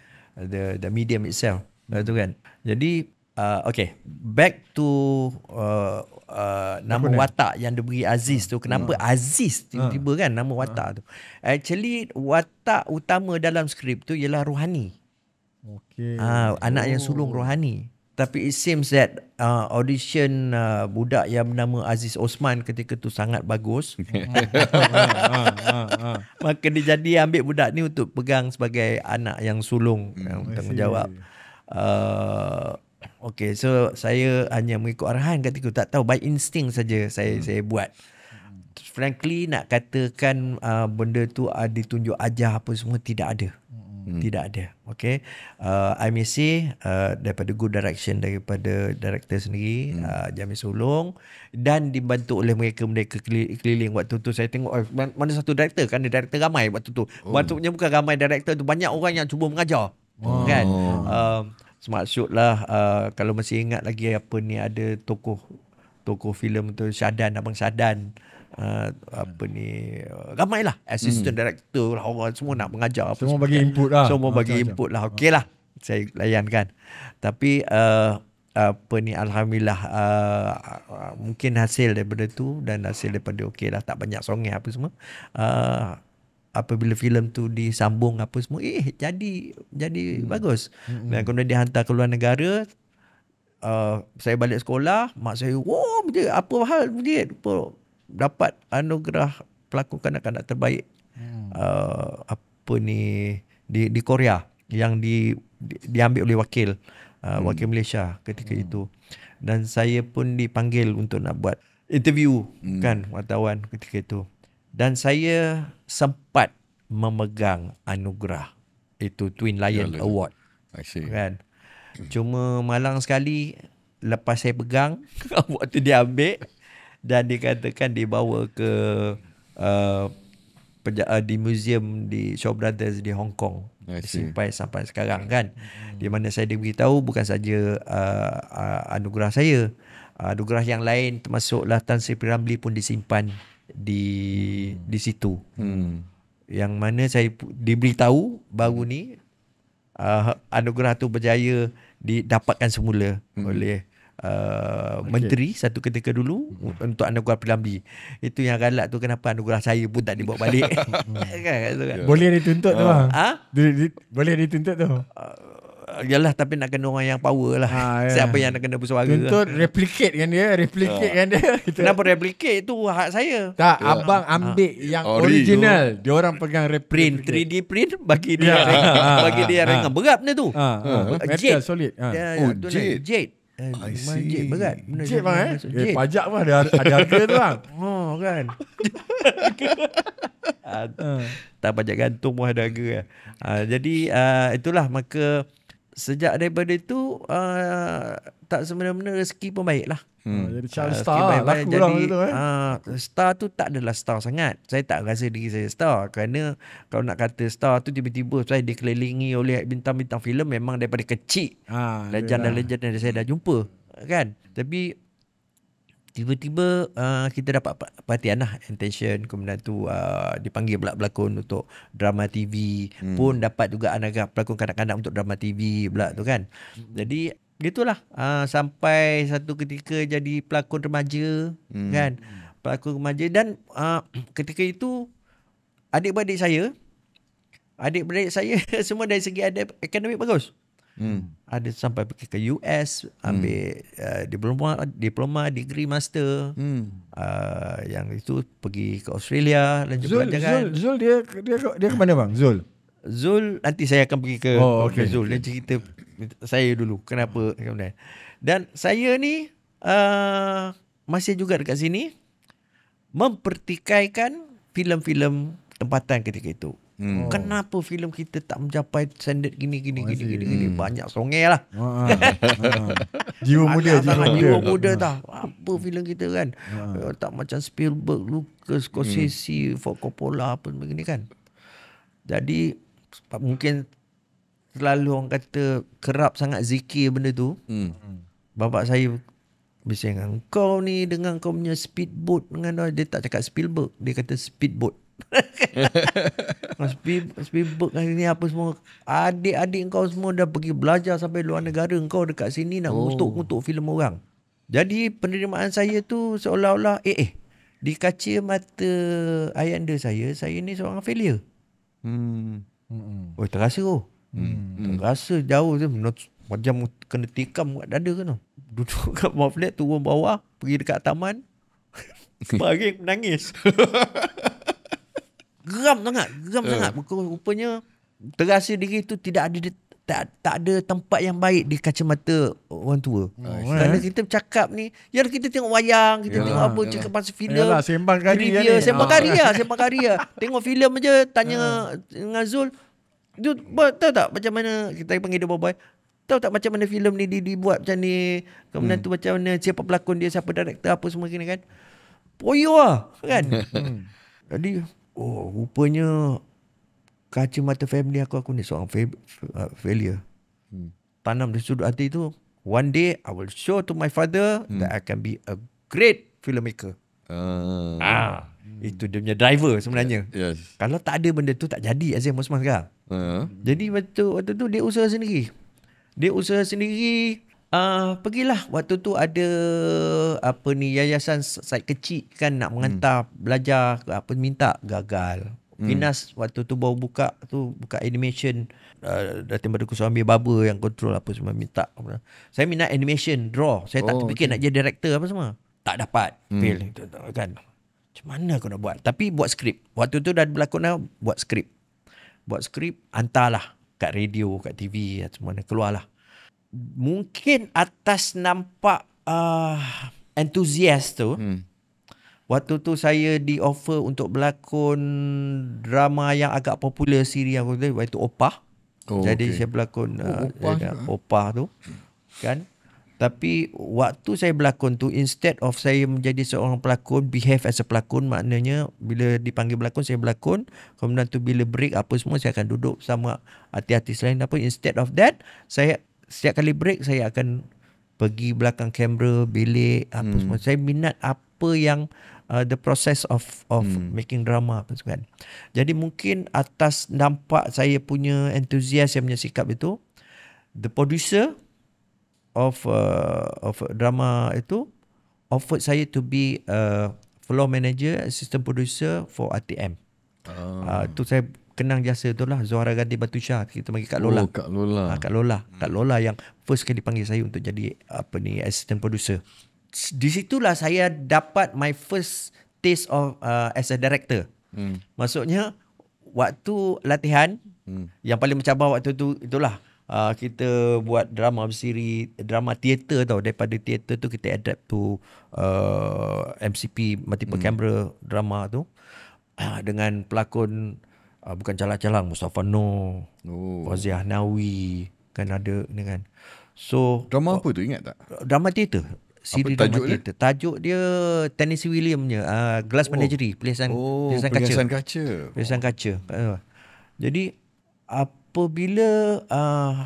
medium itself. Betul kan? Jadi, okay, back to nama watak yang diberi Aziz tu. Kenapa Aziz tiba-tiba kan nama watak tu? Actually, watak utama dalam skrip tu ialah Rohani. Okay. Anak yang sulung Rohani. Tapi it seems that audition budak yang bernama Aziz Osman ketika tu sangat bagus. Maka dia jadi ambil budak ni untuk pegang sebagai anak yang sulung yang bertanggungjawab. Okay, so saya hanya mengikut arahan ketika tu, tak tahu, by instinct saja saya buat. Frankly nak katakan benda tu ditunjuk ajar apa semua, tidak ada. Tidak ada. Okay, I may say daripada good direction daripada director sendiri, Jamil Sulong, dan dibantu oleh mereka keliling waktu tu. Saya tengok mana satu director, kan ada director ramai waktu tu. Maksudnya bukan ramai director tu, banyak orang yang cuba mengajar. Kan smart shoot lah. Kalau masih ingat lagi apa ni, ada tokoh filem tu Syadan, Abang Syadan, apa ni, ramailah assistant director lah, orang semua nak mengajar, semua bagi input lah. Semua bagi input lah. Okey lah, saya layankan. Tapi apa ni, alhamdulillah, mungkin hasil daripada tu dan hasil daripada okey lah, tak banyak songeh apa semua. Apabila filem tu disambung apa semua, jadi bagus. Dan kemudian dihantar ke luar negara. Saya balik sekolah, mak saya, "Wow, apa hal dia dapat anugerah pelakon kanak-kanak terbaik apa ni di Korea." yang diambil oleh wakil Malaysia ketika itu. Dan saya pun dipanggil untuk nak buat interview kan wartawan ketika itu. Dan saya sempat memegang anugerah itu Twin Lion Award. I see. Kan. Cuma malang sekali lepas saya pegang award tu dia ambil dan dikatakan dibawa ke di museum di Shaw Brothers di Hong Kong. Disimpan sampai sekarang kan. Di mana saya diberitahu bukan saja anugerah saya, anugerah yang lain termasuklah Tan Sri P. Ramlee pun disimpan di situ. Yang mana saya diberitahu baru ni anugerah tu berjaya didapatkan semula oleh menteri satu ketika dulu untuk anugerah P. Ramlee. Itu yang galak tu, kenapa anugerah saya pun tak dibawa balik. kan? Boleh dituntut tu bang. Boleh dituntut tu. Yalah, tapi nak kena orang yang power lah. Siapa yang nak kena bersuara. Tuntut replicate kan dia. Kenapa replicate tu hak saya? Tak, abang ambil yang original. Dia orang pegang print 3D print bagi dia bagi dia ringan. Berat benda tu. Metal solid. Jade. Jade berat. Jade bang pajak pun ada harga tu bang. Kan. Tak pajak gantung pun ada harga. Jadi itulah, maka sejak daripada itu tak semena-mena rezeki pun baik lah. Jadi star laku lah gitu, star tu tak adalah star sangat. Saya tak rasa diri saya star, kerana kalau nak kata star tu tiba-tiba saya dikelilingi oleh bintang-bintang filem memang daripada kecil. Legend yang saya dah jumpa kan. Tapi tiba-tiba kita dapat perhatian lah, attention. Kemudian tu dipanggil pula berlakon untuk drama TV. Pun dapat juga anugerah pelakon kanak-kanak untuk drama TV pula tu kan. Jadi gitulah sampai satu ketika jadi pelakon remaja kan. Pelakon remaja. Dan ketika itu adik-beradik saya semua dari segi ada akademik bagus. Ada sampai pergi ke US ambil diploma, degree, master. Yang itu pergi ke Australia dan juga pelajaran. Zul dia ke mana bang? Zul nanti saya akan pergi ke okay. Zul. Dia cerita saya dulu kenapa kemudian. Dan saya ni masih juga dekat sini mempertikaikan filem-filem tempatan ketika itu. Kenapa filem kita tak mencapai standard gini. Banyak songel lah. Jiwa muda tau. Apa filem kita kan. Tak macam Spielberg, Lucas, Scorsese, Ford Coppola apa begini kan. Jadi mungkin selalu orang kata kerap sangat zikir benda tu. Bapak saya bising, kau ni dengan kau punya speedboat dengan dia tak cakap Spielberg, dia kata speedboat. Spielberg hari ni apa semua, adik-adik kau semua dah pergi belajar sampai luar negara, kau dekat sini nak ngutuk filem orang. Jadi penerimaan saya tu seolah-olah di kaca mata ayahanda saya ni seorang failure. Terasa terasa jauh tu, macam kena tikam kat dada kan. Duduk kat bawah flat, turun bawah, pergi dekat taman, baring menangis. Geram sangat. Rupanya terasa diri tu tak ada tempat yang baik di kacamata orang tua. Kerana kita bercakap ni, kita tengok wayang, kita tengok apa, cakap pasal filem. Sembang karya. Tengok filem aja, tanya dengan Zul, dia tahu tak macam mana, kita panggil dia boy. Tahu tak macam mana filem ni dibuat macam ni. Kemudian tu macam mana, siapa pelakon dia, siapa director, apa semua gini kan. Poyo lah kan. Jadi rupanya kacamata family aku ni seorang failure. Tanam di sudut hati tu, one day I will show to my father that I can be a great filmmaker. Itu dia punya driver sebenarnya. Yes. Kalau tak ada benda tu, tak jadi Azim Osman sekarang. Jadi waktu tu dia usaha sendiri. Pergilah waktu tu ada yayasan site kecil kan, nak mengantar belajar minta, gagal. Finas waktu tu baru buka animation, Datin Baduku Suami Baba yang control apa semua, minta. Saya minat animation, draw. Saya tak terfikir nak jadi director apa semua. Tak dapat. Fail kan. Macam mana aku nak buat? Tapi buat skrip. Waktu tu dah berlakon dah, buat skrip, hantarlah kat radio, kat TV, semua keluarlah. Mungkin atas nampak antusias tu, waktu tu saya di offer untuk berlakon drama yang agak popular siri yang waktu Opah. Jadi saya berlakon Opah tu kan. Tapi waktu saya berlakon tu, instead of saya menjadi seorang pelakon, behave as a pelakon, maknanya bila dipanggil berlakon saya berlakon, kemudian tu bila break apa semua saya akan duduk sama artis-artis lain apa. Instead of that, saya setiap kali break saya akan pergi belakang kamera, bilik apa semua. Saya minat apa yang the process of making drama apa semua kan. Jadi mungkin atas nampak saya punya enthusiast, saya punya sikap itu, the producer of drama itu offered saya to be floor manager, assistant producer for RTM. Tu saya kenang jasa tu lah, Zuhara Ganti Batusha, kita panggil Kak Lola. Kak Lola. Kak Lola yang first kali panggil saya untuk jadi assistant producer. Di situlah saya dapat my first taste of as a director. Maksudnya waktu latihan yang paling mencabar waktu tu itulah kita buat drama bersiri, drama teater tau. Daripada teater tu kita adapt to MCP, multiple camera drama tu, dengan pelakon bukan calang-calang, Mustafa Noh, Fazia Hanawi kan ada ni kan. So drama apa tu, ingat tak? Drama teater. Siri drama tajuk teater. Tajuk dia Tennessee Williams-nya Glass Menagerie, Perhiasan kaca. Jadi apabila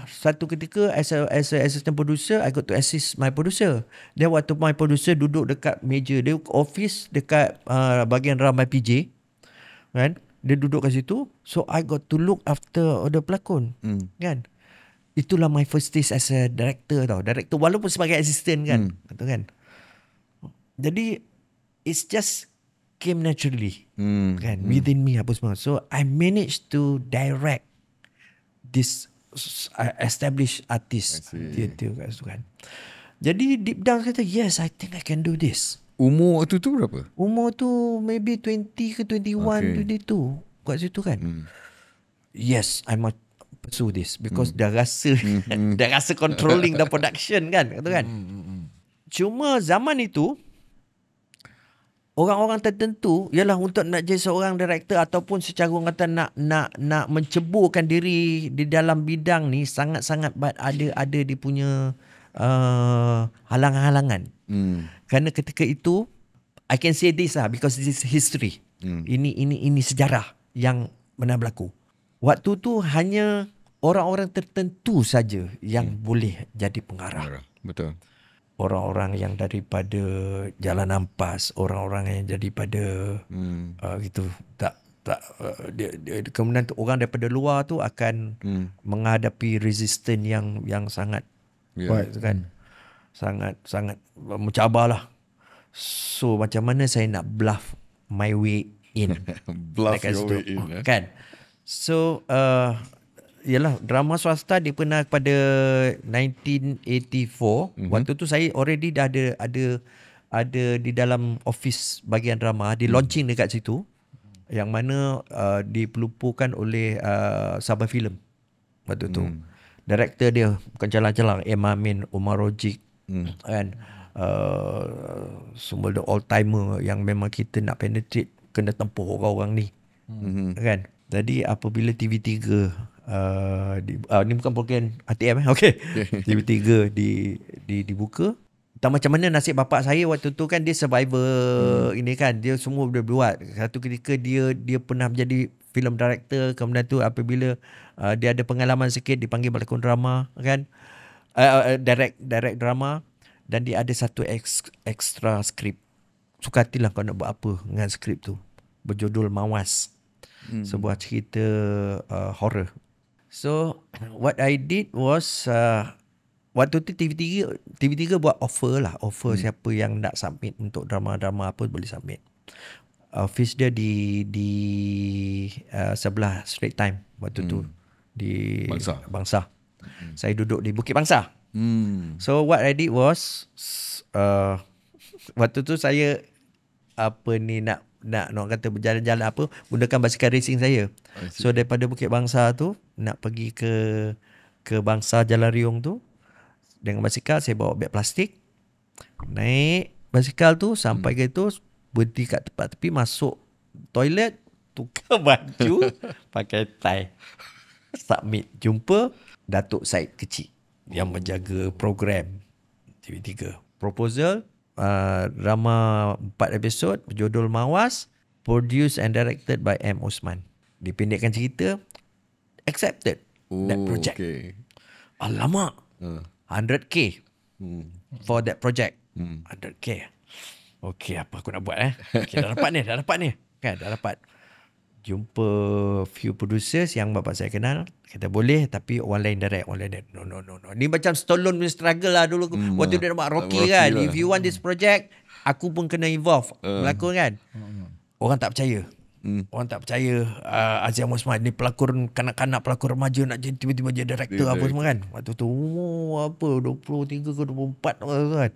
satu ketika as a assistant producer, I got to assist my producer. Dia waktu my producer duduk dekat meja dia, office dekat bahagian ramai PJ kan, dia duduk kat situ. So I got to look after the pelakon kan. Itulah my first taste as a director tau. Director walaupun sebagai assistant kan, kan. Jadi it's just came naturally kan, within me apa semua. So I managed to direct this established artist theater kan. Jadi deep down kata, yes, I think I can do this. Umur waktu tu berapa? Umur tu maybe 20 ke 21, 22 kat situ kan. Yes, I must pursue this because dah rasa dah rasa controlling the production kan, kata kan. Cuma zaman itu orang-orang tertentu ialah untuk nak jadi seorang director ataupun secara orang kata nak menceburkan diri di dalam bidang ni sangat-sangat ada dia punya halangan-halangan. Kerana ketika itu I can say this lah because this is history. Ini sejarah yang pernah berlaku. Waktu tu hanya orang-orang tertentu saja yang boleh jadi pengarah. Betul. Orang-orang yang daripada Jalan Ampas, orang-orang yang daripada gitu dia kemudian orang daripada luar tu akan menghadapi resistance yang sangat kuat kan, sangat mencabarlah. So macam mana saya nak bluff my way in bluff your way in kan. So yalah, drama swasta dia pernah pada 1984. Waktu tu saya already dah ada di dalam office bahagian drama, di launching dekat situ, yang mana dipelupukan oleh Sabah Film waktu tu. Director dia bukan calang-calang, M. Amin, Umar Rojik kan, semua the all timer yang memang kita nak penetrate kena tempuh orang-orang ni kan. Jadi apabila TV3 ni bukan program ATM okay. TV3 dibuka. Tak macam mana nasib bapak saya waktu tu kan, dia survivor ini kan, dia semua boleh buat. Satu ketika dia pernah menjadi film director, kemudian tu apabila dia ada pengalaman sikit dipanggil berlakon drama kan, direct drama, dan dia ada satu extra skrip. Suka hatilah kau nak buat apa dengan skrip tu. Berjudul Mawas. Sebuah cerita horror. So what I did was waktu tu TV3 buat offer siapa yang nak submit untuk drama-drama apa boleh submit. Office dia di sebelah Straits Times waktu tu di Bangsa. Saya duduk di Bukit Bangsa. So what I did was waktu tu saya nak kata berjalan-jalan apa, gunakan basikal racing saya. So daripada Bukit Bangsa tu nak pergi ke Bangsa Jalan Riung tu dengan basikal, saya bawa beg plastik. Naik basikal tu sampai ke tu, berhenti kat tempat tepi, masuk toilet, tukar baju, pakai tie, submit, jumpa Datuk Said Kecil yang menjaga program TV3. Proposal, drama 4 episod berjudul Mawas, produced and directed by M. Osman. Dipendekkan cerita, accepted that project. Alamak, 100k for that project. 100k. Okay, apa aku nak buat Okay, dah dapat ni. Kan, dah dapat. Jumpa few producers yang bapak saya kenal. Kata boleh, tapi orang lain direct. No. Ni macam Stallone punya struggle lah dulu. Waktu dia nak buat Rocky kan. Lah. If you want this project, aku pun kena involve. Pelakon kan. Orang tak percaya. Orang tak percaya Aziz Osman ni pelakon kanak-kanak, pelakon remaja nak jadi tiba-tiba jadi director apa semua kan. Waktu tu umur 23 ke 24 kan.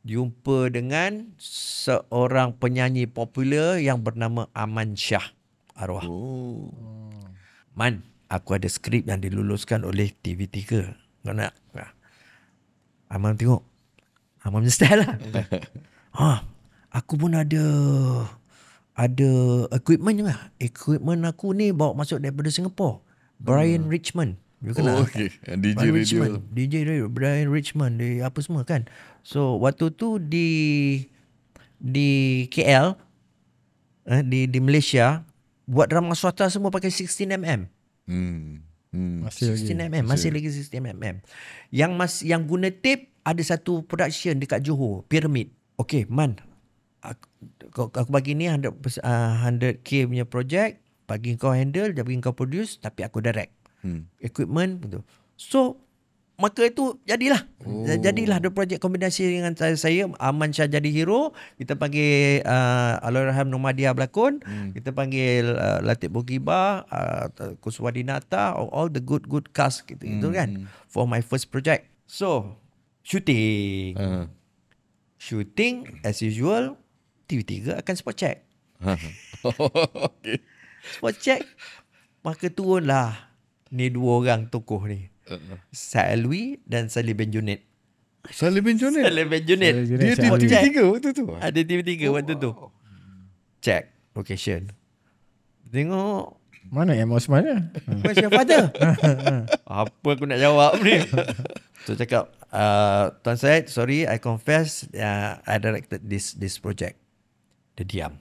Jumpa dengan seorang penyanyi popular yang bernama Aman Shah arwah. Man, aku ada skrip yang diluluskan oleh TV3. Kau nak? Aman tengok. Aman punya style lah. Aku pun ada equipment juga. Equipment aku ni bawa masuk daripada Singapore. Brian Richmond. You kenal? DJ radio. Brian Richmond. Dia apa semua kan. So waktu tu di KL, di Malaysia, buat drama swasta semua pakai 16mm. Masih 16mm. Masih lagi 16mm. Yang guna tape, ada satu production dekat Johor, Pyramid. Okay, Man, aku bagi ni 100k punya project, bagi kau handle, bagi kau produce, tapi aku direct. Equipment betul. So maka itu jadilah ada projek kombinasi dengan saya. Aman Shah jadi hero, kita panggil Allahyarham Nomadia berlakon, kita panggil Latif Bogiba, Kuswadinata, all the good cast gitu kan, for my first project. So shooting as usual, TV3 akan spot check. Okay. Spot check, maka turunlah ni dua orang tokoh ni, Salwi dan Salih bin Junid. Salih bin Junid. Dia di TV3 waktu tu. Ada TV3 waktu tu. Check location. Tengok mana M. Osman ni? Where's your father? Apa aku nak jawab ni? So cakap, Tuan Syed, sorry, I confess, I directed this project. Dia diam.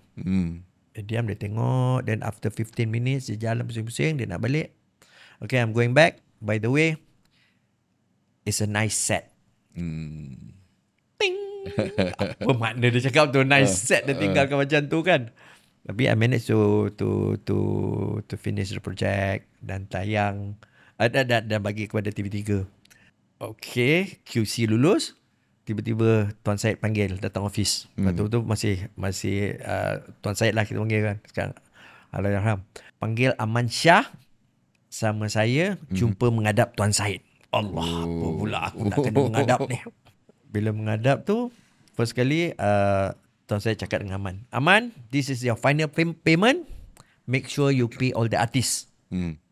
Dia tengok. Then after 15 minutes, dia jalan pusing-pusing, dia nak balik. Okay, I'm going back. By the way, it's a nice set. Ting. Apa makna dia cakap tu nice set, dia tinggalkan macam tu kan. Tapi I managed to finish the project dan tayang dan bagi kepada TV3. Okay, QC lulus. Tiba-tiba Tuan Syed panggil datang office. Waktu tu masih Tuan Syed lah kita panggil kan sekarang. Allahyarham. Panggil Aman Shah sama saya jumpa menghadap Tuan Syed. Allah, apa pula aku nak kena menghadap ni. Bila menghadap tu, first kali Tuan Syed cakap dengan Aman, this is your final payment. Make sure you pay all the artists.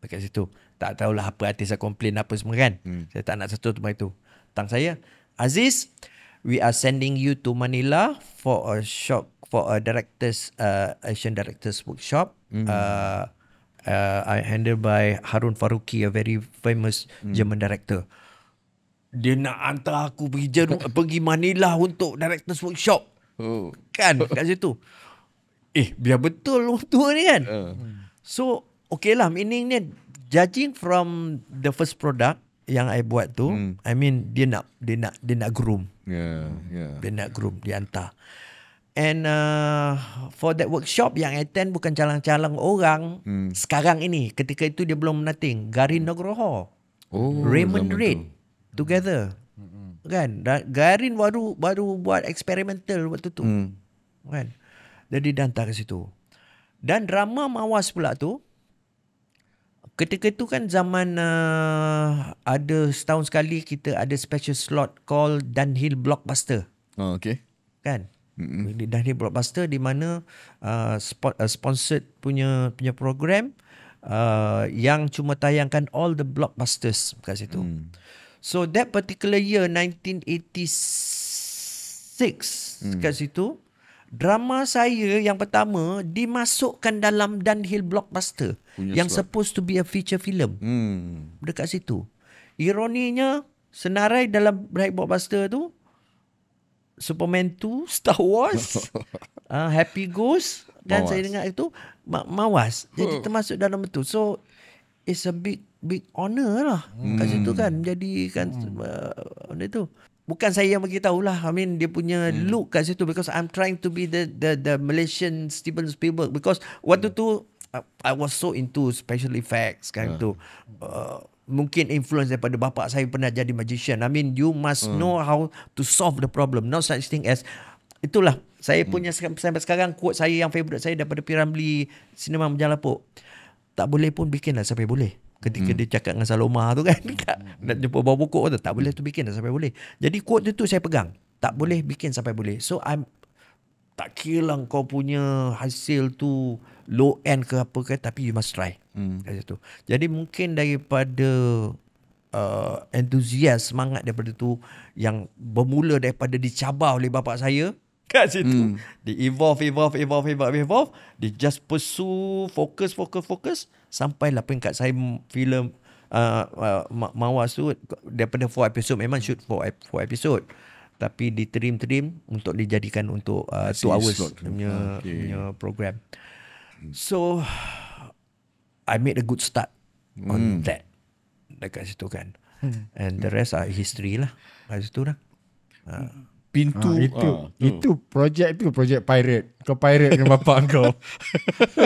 Dekat situ. Tak tahulah apa artis yang komplain apa semua kan. Saya tak nak satu tempat itu. Tang saya, Aziz, we are sending you to Manila for a directors Asian directors workshop. I handled by Harun Faruqi, a very famous German director. Dia nak hantar aku pergi Manila untuk directors workshop. Kan kat situ. Biar betul waktu ni kan. So okay lah, meaningnya judging from the first product yang I buat tu, I mean dia nak groom. Dia nak groom, dia hantar. And for that workshop yang attend bukan calang-calang orang sekarang ini. Ketika itu dia belum nothing. Garin Nugroho, Raymond Reid together. Kan? Garin baru buat eksperimental waktu tu. Kan? Jadi dia hantar ke situ. Dan drama Mawas pula tu, ketika itu kan zaman ada setahun sekali kita ada special slot called Dunhill Blockbuster. Okay. Kan? Dahil blockbuster di mana sponsored punya program yang cuma tayangkan all the blockbusters kat situ. So that particular year 1986 kat situ, drama saya yang pertama dimasukkan dalam Dunhill Blockbuster yang supposed to be a feature film. Dekat situ. Ironinya, senarai dalam Dunhill Blockbuster tu Superman 2, Star Wars, Happy Ghost, dan saya dengar itu Mawas. Jadi termasuk dalam itu. So it's a big honor lah kat situ kan. Jadi kan honor tu. Bukan saya yang bagi tahulah. I mean dia punya look kat situ, because I'm trying to be the Malaysian Steven Spielberg, because waktu tu I was so into special effects kan tu. Mungkin influence daripada bapa saya pernah jadi magician. I mean you must know how to solve the problem. No such thing as, itulah saya punya sampai sekarang quote saya yang favorite saya daripada P. Ramlee Cinema Menjalapuk. Tak boleh pun bikinlah sampai boleh. Ketika dia cakap dengan Saloma tu kan, nak jumpa bawa pokok tu, tak boleh tu bikin sampai boleh. Jadi quote tu saya pegang, tak boleh bikin sampai boleh. So tak kira lah kau punya hasil tu low end ke apa ke, tapi you must try. Jadi mungkin daripada enthusiast, semangat daripada tu yang bermula daripada dicabar oleh bapa saya kat situ. Dia evolve. Dia just pursue, fokus sampailah peringkat saya filem Mawas tu daripada 4 episode, memang shoot 4 episode, tapi ditrim untuk dijadikan untuk 2 hours punya program. So I made a good start on that dekat situ kan. And the rest are history lah kat situ dah. Pintu itu projek pirate. Kau pirate dengan bapak kau.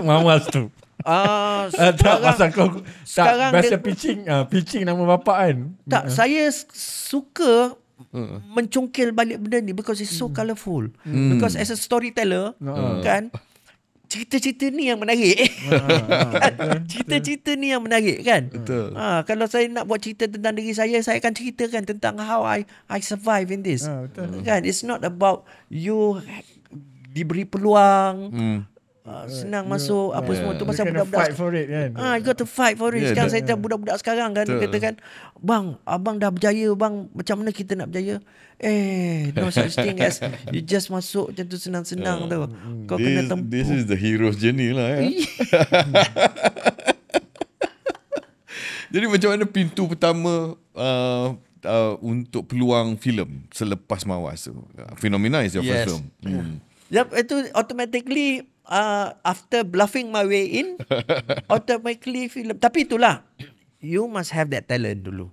Mawas tu. Sekarang biasa pitching nama bapak kan. Tak, saya suka mencungkil balik benda ni because it's so colourful. Because as a storyteller kan, cerita-cerita ni yang menarik. Cerita-cerita ni yang menarik kan. Betul. Kalau saya nak buat cerita tentang diri saya akan ceritakan tentang how I survive in this. Kan, it's not about you diberi peluang, senang masuk apa semua tu, pasal budak-budak fight for it kan. You got to fight for it. Sekarang saya tengok budak-budak sekarang kan, kata kan, bang, abang dah berjaya bang, macam mana kita nak berjaya? No such thing as you just masuk macam tu senang-senang tu. Kau kena tempuh. This is the hero's journey lah. Jadi macam mana pintu pertama untuk peluang filem selepas Mawas tu? Phenomena is your first film. Yep, itu automatically after bluffing my way in, automatically film. Tapi itulah, you must have that talent dulu.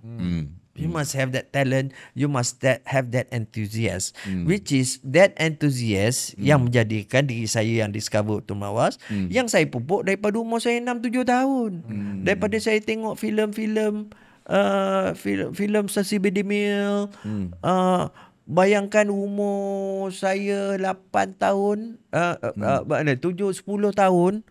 You must have that talent. You must have that enthusiasm. Which is that enthusiasm yang menjadikan diri saya yang discover tu Mawas, yang saya pupuk daripada umur saya 6-7 tahun. Daripada saya tengok filem-filem Sasi Bedemil, bayangkan umur saya 8 tahun, 7-10 tahun,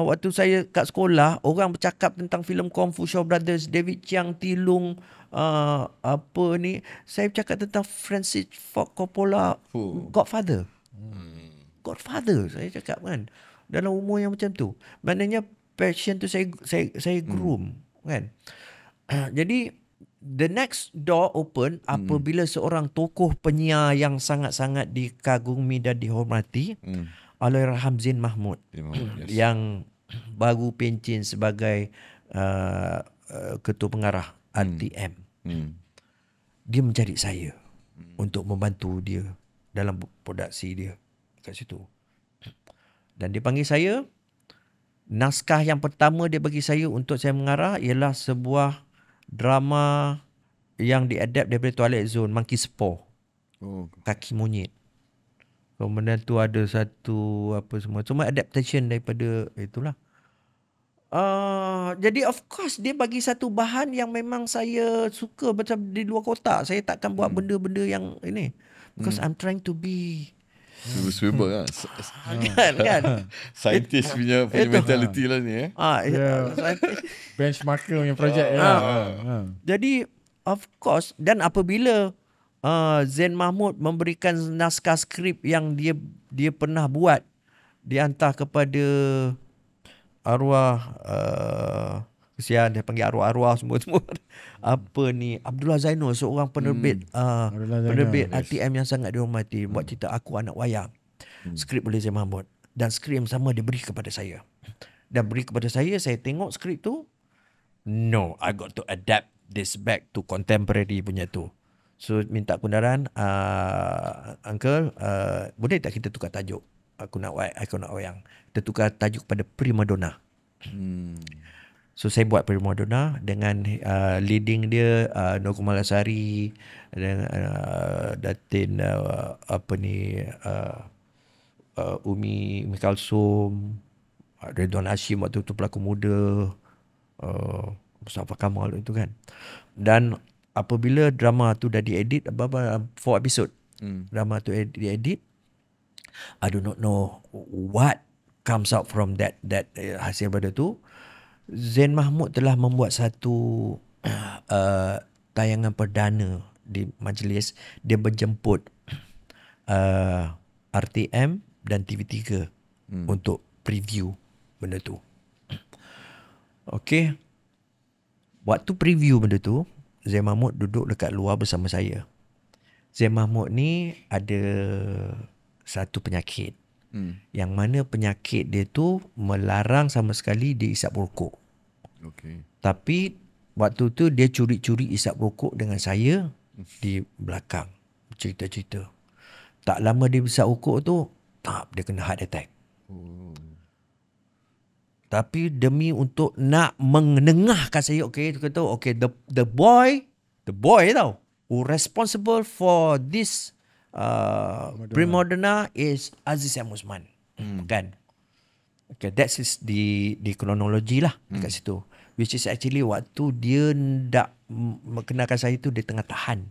waktu saya kat sekolah, orang bercakap tentang filem Kung Fu Shaw Brothers, David Chiang, Tilung, apa ni, saya bercakap tentang Francis Ford Coppola, Godfather. Saya cakap kan, dalam umur yang macam tu. Maknanya passion tu saya groom kan. Jadi the next door open apabila seorang tokoh penyiar yang sangat-sangat dikagumi dan dihormati, Allahyarham Zain Mahmud, yang baru pencen sebagai ketua pengarah RTM. Dia mencari saya untuk membantu dia dalam produksi dia kat situ. Dan dia panggil saya. Naskah yang pertama dia bagi saya untuk saya mengarah ialah sebuah drama yang diadapt daripada Twilight Zone, Monkey's Paw. Kaki monyet. Kemudian tu ada satu apa semua. Cuma adaptation daripada itulah. Jadi of course dia bagi satu bahan yang memang saya suka, macam di luar kotak. Saya takkan buat benda-benda yang ini. Because I'm trying to be Spielberg kan? Scientist punya mentality lah ni. Benchmarker punya projek. Jadi of course, dan apabila Zain Mahmud memberikan naskah skrip yang dia pernah buat, dihantar kepada arwah kesian, dia panggil arwah-arwah semua apa ni, Abdullah Zainul, seorang penerbit penerbit RTM yang sangat dihormati, buat cerita Aku Anak Wayang. Skrip oleh Zain Mahmud, dan skrip yang sama dia beri kepada saya. Dan beri kepada saya tengok skrip tu, no, I got to adapt this back to contemporary punya tu. So minta kebenaran, uncle, boleh tak kita tukar tajuk Aku Nak Wayang, kita tukar tajuk pada Primadona. So saya buat Primadona dengan leading dia Nur Kumalasari dan Datin Umi Kalsum, Ridwan Hashim waktu tu pelakon muda, Mustafa Kamal itu kan. Dan apabila drama tu dah diedit, 4 episod, drama tu diedit, I do not know what comes out from that hasil pada tu. Zain Mahmud telah membuat satu tayangan perdana di majlis. Dia berjemput RTM dan TV3 untuk preview benda tu. Okey. Waktu preview benda tu, Zain Mahmud duduk dekat luar bersama saya. Zain Mahmud ni ada satu penyakit. Yang mana penyakit dia tu melarang sama sekali dia isap rokok. Okay. Tapi waktu tu dia curi-curi isap rokok dengan saya di belakang. Cerita-cerita. Tak lama dia isap rokok tu, dia kena heart attack. Tapi demi untuk nak menengahkan saya, okay, the boy tau, who responsible for this Primadona is Aziz M. Osman. Kan? Okay, that's di kronologi lah dekat situ. Which is actually waktu dia nak mengenalkan saya tu, dia tengah tahan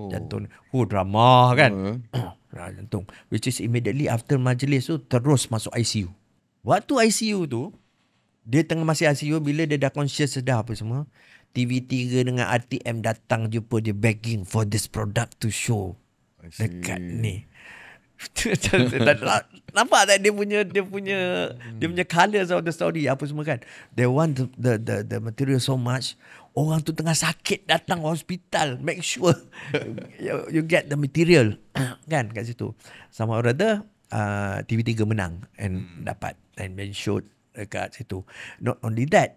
jantung. Drama kan. Jantung. Which is immediately after majlis tu terus masuk ICU. Waktu ICU tu, dia tengah masih ICU, bila dia dah conscious, sedar apa semua, TV3 dengan RTM datang jumpa dia, begging for this product to show dekat ni. Nampak tak dia punya colours of the story apa semua kan. They want the material so much. Orang tu tengah sakit datang hospital, make sure you get the material kan kat situ. Sama rather TV3 menang and dapat and been showed dekat situ. Not only that,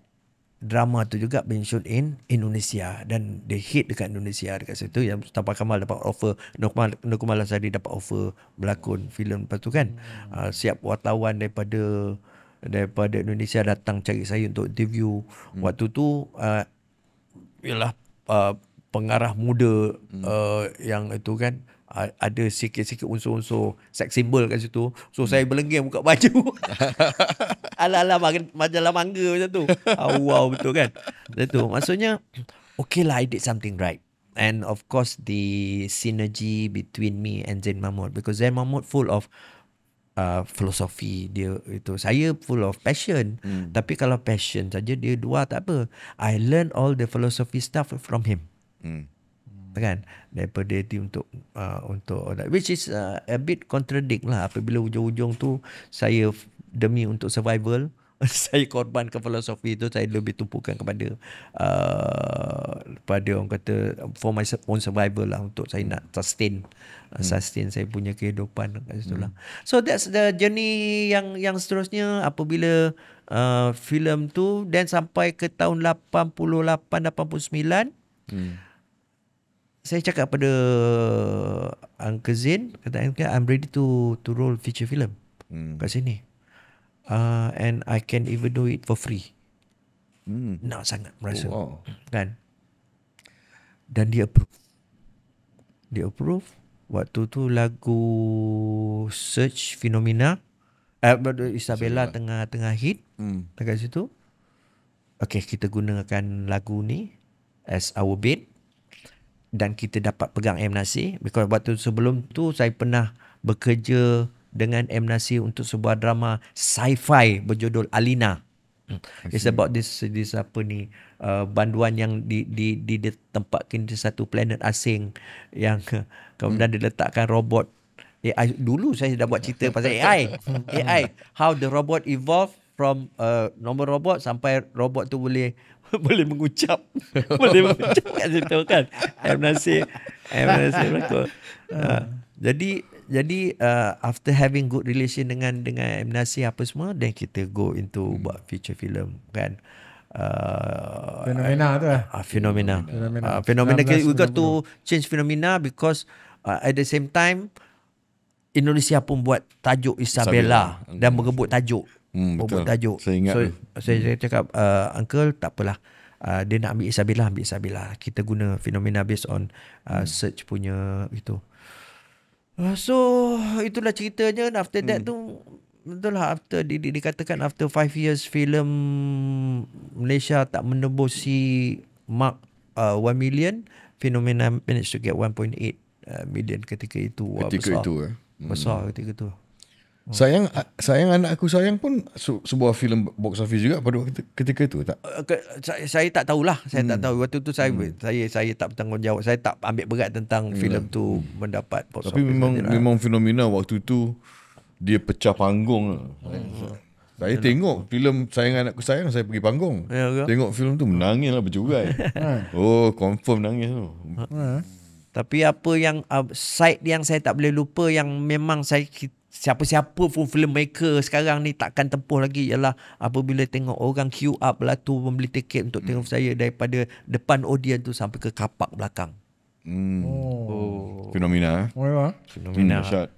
drama tu juga been shown in Indonesia dan dia hit dekat Indonesia dekat situ. Yang Mustafa Kamal dapat offer, Nur Kumalasari dapat offer berlakon filem lepas tu kan. Siap wartawan daripada Indonesia datang cari saya untuk interview. Waktu tu ialah pengarah muda yang itu kan, ada sikit-sikit unsur-unsur sex symbol kat situ. So saya berlengging buka baju. Ala-ala majalah mangga macam tu. Wow, betul kan. Betul. Maksudnya, okay lah, I did something right. And of course, the synergy between me and Zain Mahmud. Because Zain Mahmud full of filosofi dia itu. Saya full of passion. Tapi kalau passion saja dia dua tak apa. I learn all the philosophy stuff from him. Kan, daripada dia untuk which is a bit contradict lah apabila ujung-ujung tu saya demi untuk survival saya korbankan filosofi itu, saya lebih tumpukan kepada orang kata for my own survival lah, untuk saya nak sustain saya punya kehidupan kat situ lah. So that's the journey yang seterusnya apabila filem tu, dan sampai ke tahun 88-89 saya cakap pada Uncle Zain, kata I'm ready to roll feature film kat sini. And I can even do it for free. Nak sangat merasa. Kan? Dan dia approve. Waktu tu lagu Search Phenomena, Isabella tengah hit dekat situ. Okay, kita gunakan lagu ni as our bait. Dan kita dapat pegang M. Nasir. Because waktu sebelum tu saya pernah bekerja dengan M. Nasir untuk sebuah drama sci-fi berjudul Alina. It's about this apa ni, banduan yang ditempatkan di satu planet asing yang kemudian diletakkan robot AI. Dulu saya dah buat cerita pasal AI. How the robot evolve from normal robot sampai robot tu boleh mengucap. Boleh mengucap kat situ kan. M. Nasir berlaku. Jadi after having good relation dengan M. Nasir apa semua, then kita go into buat feature film kan. Fenomena tu lah. Fenomena we got to change Fenomena because at the same time Indonesia pun buat tajuk Isabella dan mengebut tajuk. Betul. Tajuk. Saya ingat saya cakap, uncle tak apalah. Dia nak ambil Isabella. Kita guna Fenomena based on search punya itu. So itulah ceritanya. After that tu betul lah, after dikatakan after 5 years filem Malaysia tak menembusi mark 1 million, Fenomena managed to get 1.8 million ketika itu. Besar ketika itu. Sayang anak aku sayang pun sebuah filem box office juga pada ketika itu tak? Saya tak tahulah. Saya tak tahu. Waktu tu saya tak bertanggungjawab. Saya tak ambil berat tentang filem tu mendapat box office. Tapi memang Fenomena waktu tu dia pecah panggung. Saya tengok filem Sayang Anakku Sayang, saya pergi panggung. Tengok filem tu menangis lah berjugai. Confirm nangis tu. Tapi apa yang side yang saya tak boleh lupa, yang memang siapa-siapa pun filmmaker sekarang ni takkan tempuh lagi, ialah apabila tengok orang queue up lah tu membeli tiket untuk tengok saya daripada depan audience tu sampai ke kapak belakang. Fenomena.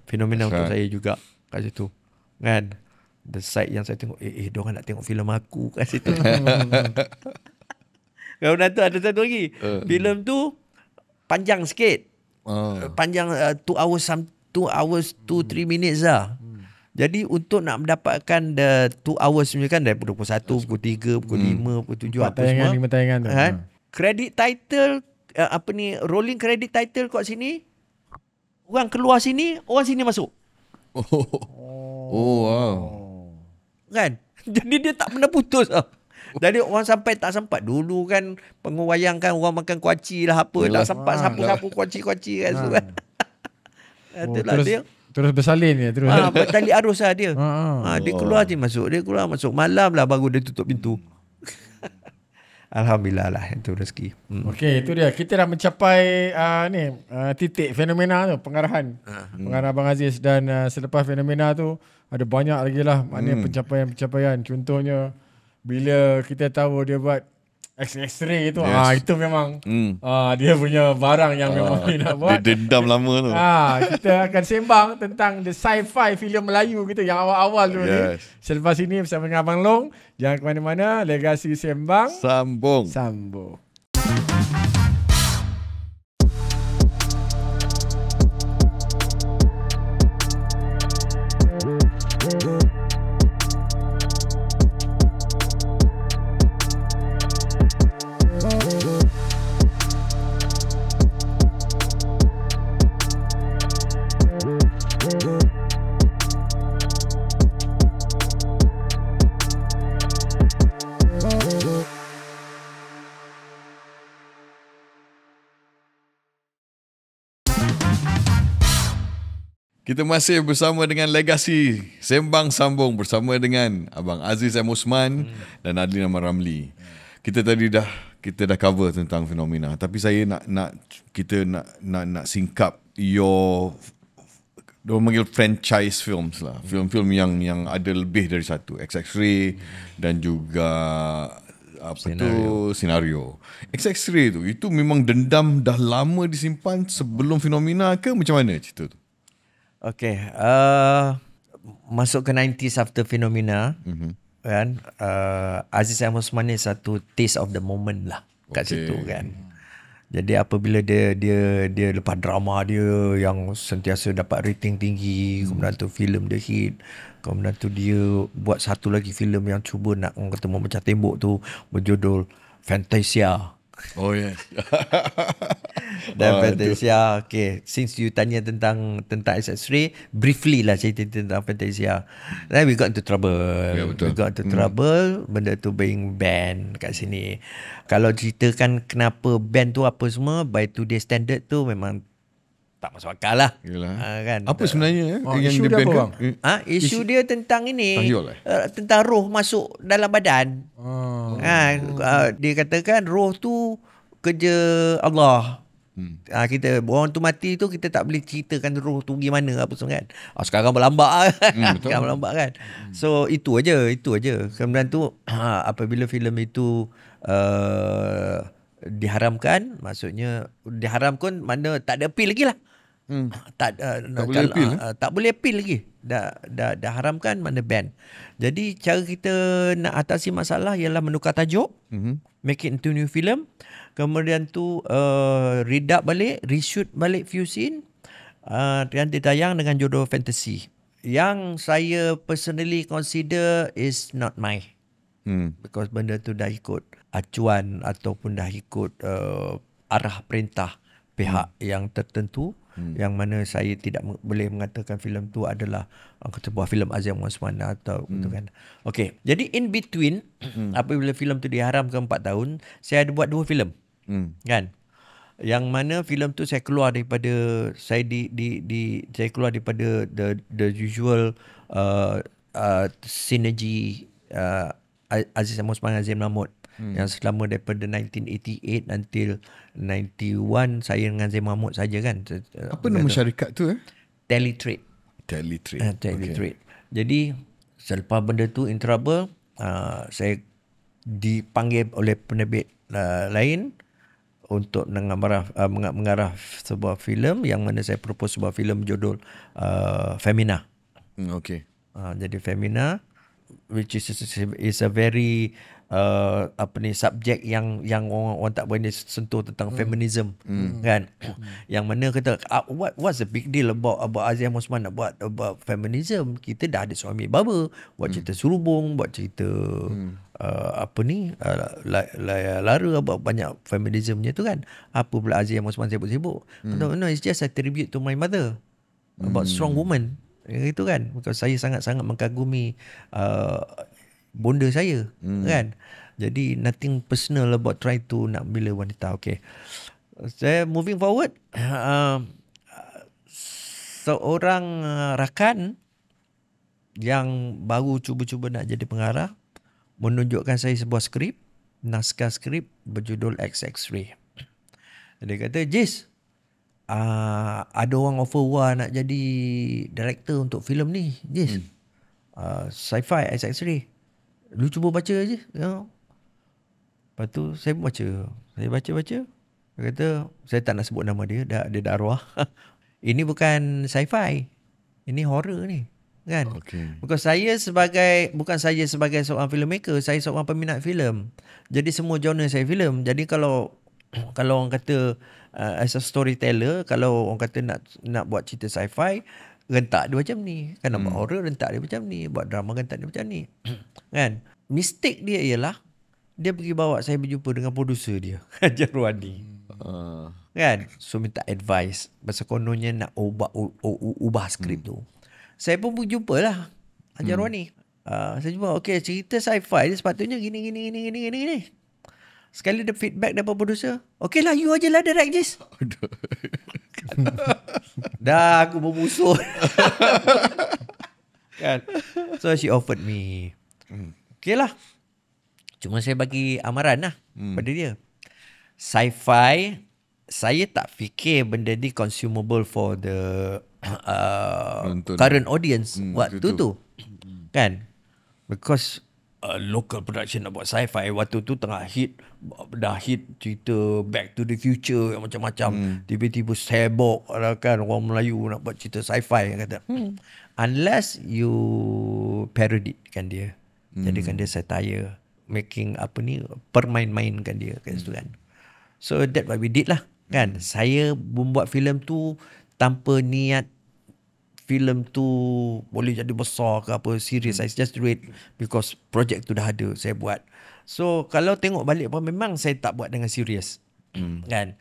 Fenomena untuk saya juga kat situ. Kan? The side yang saya tengok, diorang nak tengok filem aku kat situ. Kemudian tu ada satu lagi. Filem tu panjang sikit. Panjang 2 hours 2-3 minutes lah. Jadi untuk nak mendapatkan the 2 hours punya kan, dari pukul 1, pukul 3, pukul 5, pukul 7 apa semua. 5 tayangan tu. Kan? Credit title rolling credit title kat sini. Orang keluar sini, orang sini masuk. Wow. Kan? Jadi dia tak pernah putus lah. Jadi orang sampai tak sempat. Dulu kan pengwayang kan orang makan kuaci lah apa. Tak sempat sapu-sapu kuaci-kuaci kan. Itulah dia. Terus bersalin dia terus. Tali arus lah dia. Dia keluar je masuk. Dia keluar masuk. Malam lah baru dia tutup pintu. Alhamdulillah lah, itu rezeki. Okey, itu dia. Kita dah mencapai titik Fenomena tu, pengarahan. Pengarah Abang Aziz, dan selepas Fenomena tu ada banyak lagi lah maknanya pencapaian-pencapaian. Contohnya bila kita tahu dia buat X-ray itu, itu memang dia punya barang yang memang dia nak buat. Dia dendam lama tu. Kita akan sembang tentang the sci-fi filem Melayu kita yang awal-awal tu ni. Selepas ini bersama dengan Abang Long. Jangan ke mana-mana. Legasi Sembang Sambung. Kita masih bersama dengan Legasi Sembang Sambung bersama dengan Abang Aziz M. Osman dan Adlin Ahmad Ramli. Kita dah cover tentang Fenomena, tapi saya nak singkap your panggil franchise films lah. Film-film yang ada lebih dari satu. X-Ray dan juga Senario. X-Ray tu itu memang dendam dah lama disimpan sebelum Fenomena ke macam mana cerita tu? Okay, masuk ke 90s after Fenomena, kan, Aziz M. Osman ni satu taste of the moment lah kat situ kan. Jadi apabila dia lepas drama dia yang sentiasa dapat rating tinggi, kemudian tu filem dia hit, kemudian tu dia buat satu lagi filem yang cuba nak orang kata memecah tembok tu, berjudul Fantasia. Oh yes. Dan Fantasia. Okay, since you tanya tentang SX3, briefly lah cerita tentang Fantasia. Then we got into trouble. betul. We got into trouble. Benda tu being banned kat sini. Kalau ceritakan kenapa ban tu apa semua, by today's standard tu memang tak masuk akal lah. Kan? Apa sebenarnya isu dia apa, bang? Isu dia tentang ini, Tahyul, tentang roh masuk dalam badan. Dia katakan roh tu kerja Allah. Kita orang tu mati tu, kita tak boleh ceritakan roh tu gimana apa semua kan. Sekarang berlambak kan. Sekarang berlambak kan. So itu aja. Kemudian tu apabila filem itu diharamkan, maksudnya diharamkan mana tak ada appeal lagi lah. Tak boleh appeal. Tak boleh appeal lagi. Dah haramkan, mana ban. Jadi cara kita nak atasi masalah ialah menukar tajuk, make it into new film. Kemudian tu reshoot balik few scene, dan ditayang dengan judul fantasy. Yang saya personally consider is not my. Because benda tu dah ikut acuan ataupun dah ikut arah perintah pihak yang tertentu, yang mana saya tidak boleh mengatakan filem tu adalah sebuah filem Azam Osman atau gitu kan. Okey, jadi in between apabila filem tu diharamkan 4 tahun, saya ada buat 2 filem. Kan? Yang mana filem tu saya keluar daripada saya saya keluar daripada the usual synergy Aziz Osman Azim Mahmud. Yang selama daripada 1988 until 91 saya dengan Zain Mahmud saja kan. Apa nama syarikat tu Teletrade. Okay. Jadi selepas benda tu in trouble, saya dipanggil oleh penerbit lain untuk mengarah sebuah filem yang mana saya propose sebuah filem berjudul Femina. Okay. Jadi Femina, which is a very subjek yang orang tak boleh sentuh tentang feminism kan. Yang mana kata what's the big deal about Azam Osman nak buat about feminism? Kita dah ada suami baba, buat cerita serubung, buat cerita lara about banyak feminismnya tu kan. Apa pula Azam Osman sibuk-sibuk? No, it's just a tribute to my mother about strong woman. Itu kan, because saya sangat-sangat mengagumi bonda saya kan. Jadi nothing personal about try to nak bela wanita. Okay, saya moving forward, seorang rakan yang baru cuba-cuba nak jadi pengarah menunjukkan saya sebuah skrip, naskah skrip berjudul XX3. Dia kata, Jis, ada orang offer Wah nak jadi director untuk filem ni, Jis. Sci-fi XX3. Lu cuba baca je. Lepas tu saya baca. Saya baca. Dia kata, saya tak nak sebut nama dia. Dia dah arwah. Ini bukan sci-fi. Ini horror ni. Kan? Okay. Because bukan saya sebagai seorang filmmaker, saya seorang peminat filem. Jadi semua genre saya filem. Jadi kalau orang kata as a storyteller, kalau orang kata nak buat cerita sci-fi, rentak dia macam ni. Kan nak buat horror, rentak dia macam ni. Buat drama, rentak dia macam ni. Kan? Mistake dia ialah dia pergi bawa saya berjumpa dengan producer dia, Jarwani. Kan? So minta advice. Pasal kononnya nak ubah skrip tu. Saya pun berjumpa lah Jarwani. Saya jumpa, okay, cerita sci-fi dia sepatutnya gini. Sekali ada feedback daripada producer, okay lah, you aje lah direct, Jis. Dah aku bermusuh. Kan? So she offered me. Okay lah. Cuma saya bagi amaran lah pada dia. Sci-fi, saya tak fikir benda ni consumable for the current audience waktu tu. Kan? Because local production nak buat sci-fi waktu tu dah hit cerita Back to the Future yang macam-macam. Tiba-tiba sebok kan orang Melayu nak buat cerita sci-fi yang kata. Unless you parody kan dia. Jadikan dia satire, making permain-mainkan dia kat situ kan. So that what we did lah kan. Saya membuat filem tu tanpa niat filem tu boleh jadi besar ke apa, serious. I just do it because project tu dah ada, saya buat. So kalau tengok balik pun memang saya tak buat dengan serius. Kan.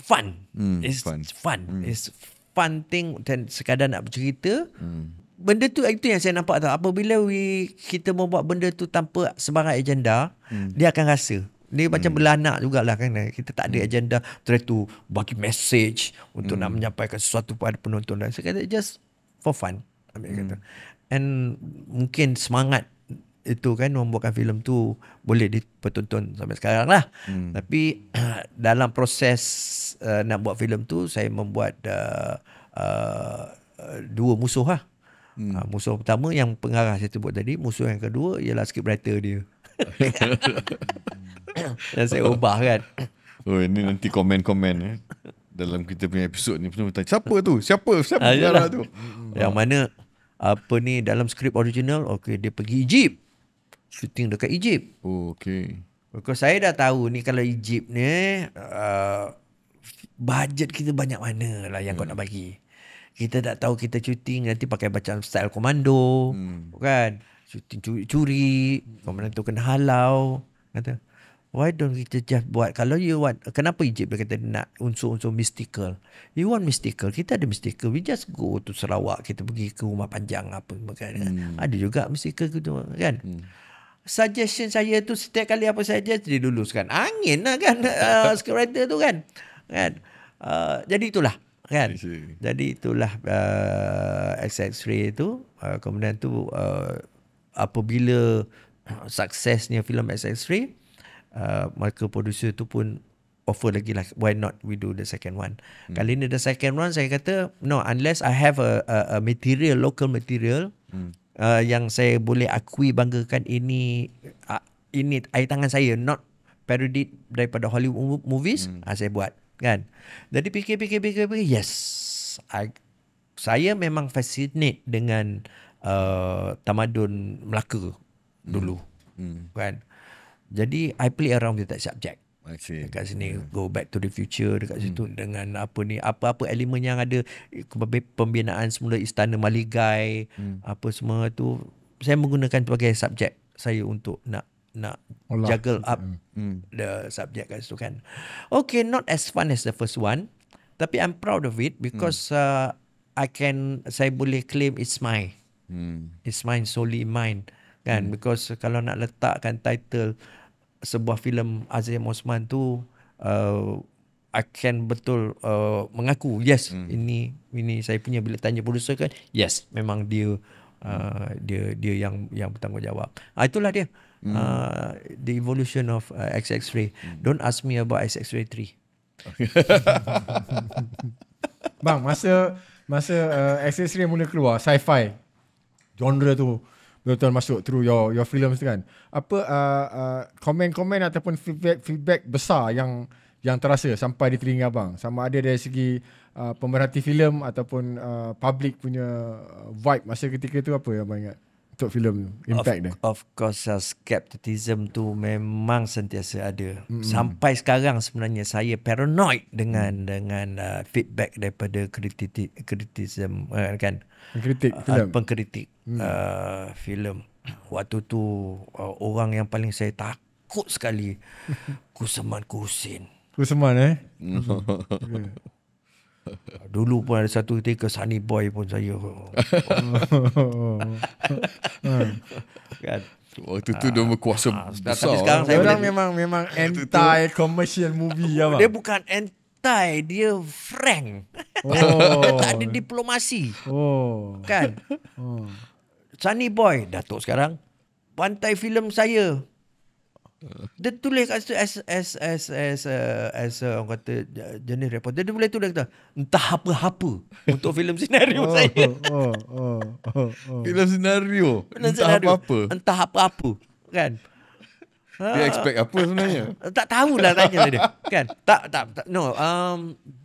fun. It's fun. It's fun thing dan sekadar nak bercerita. Benda tu itu yang saya nampak tau. Apabila kita membuat benda tu tanpa sebarang agenda, dia akan rasa. Dia macam beranak jugalah kan. Kita tak ada agenda try to bagi message untuk nak menyampaikan sesuatu pada penonton. Dan saya kata just for fun. Kata. And mungkin semangat itu kan membuatkan filem tu boleh dipertonton sampai sekarang lah. Tapi dalam proses nak buat filem tu saya membuat dua musuh lah. Musuh pertama yang pengarah saya sebut tadi, musuh yang kedua ialah scriptwriter dia. Yang saya ubah kan. Oh, ini nanti komen-komen dalam kita punya episod ni pun tanya siapa tu? Siapa pengarah tu? Yang mana apa ni dalam skrip original, okey dia pergi Egypt. Shooting dekat Egypt. Oh, okay. Because saya dah tahu ni kalau Egypt ni budget kita banyak mana lah yang kau nak bagi. Kita tak tahu kita shooting nanti pakai macam style komando. Kan? Shooting curi. Komando tu kena halau. Kata, why don't kita just buat, kalau you want, kenapa Egypt dia kata nak unsur-unsur mystical. You want mystical, kita ada mystical. We just go to Sarawak, kita pergi ke Rumah Panjang apa kan. Ada juga mystical gitu kan. Suggestion saya tu setiap kali apa saja dia luluskan. Angin lah kan scriptwriter tu kan. Jadi itulah kan. Jadi itulah XX-Ray tu. Kemudian tu apabila suksesnya filem XX-Ray, maka producer tu pun offer lagi lah, why not we do the second one. Kali ni the second one saya kata no, unless I have a material, local material yang saya boleh akui banggakan ini air tangan saya, not parody daripada Hollywood movies, saya buat kan. Jadi fikir yes, saya memang fascinate dengan tamadun Melaka dulu kan. Jadi I play around with that subject. Dekat sini go back to the future dekat situ dengan apa-apa elemen yang ada, pembinaan semula Istana Maligai, apa semua tu saya menggunakan sebagai subjek saya untuk nak juggle up the subject kat situ kan. Okay, not as fun as the first one, tapi I'm proud of it because saya boleh claim it's mine. It's mine, solely mine kan. Because kalau nak letakkan title sebuah filem Azim Osman tu akan betul mengaku yes, ini saya punya. Bila tanya producer kan, yes, memang dia yang bertanggungjawab. Itulah dia the evolution of XX-Ray. Don't ask me about XX-Ray 3. Bang, masa XX-Ray mula keluar, sci-fi genre tu betul masuk through your films tu kan. Apa komen-komen ataupun feedback besar yang terasa sampai di telinga abang, sama ada dari segi pemerhati filem ataupun public punya vibe masa ketika tu, apa yang abang ingat untuk filem tu, impact dia? Of course, skepticism tu memang sentiasa ada. Sampai sekarang sebenarnya saya paranoid dengan feedback daripada criticism kan. Pengkritik filem. Waktu tu orang yang paling saya takut sekali Kusaman Husin. Kusaman Dulu pun ada satu ketika Sunny Boy pun saya kan. Waktu tu dia berkuasa besar. Tapi sekarang saya orang memang anti commercial movie ya bang. Dia bukan anti, dia frank. Tak ada diplomasi. Kan. Sunny Boy Datuk sekarang pantai filem saya. Dia tulis kat situ as orang kata jenis reporter. Dia boleh tulis kata entah apa-apa untuk filem senario saya. Filem senario entah apa-apa. Entah apa-apa kan. Dia expect apa sebenarnya? Tak tahulah, tanya dia kan. Tak no,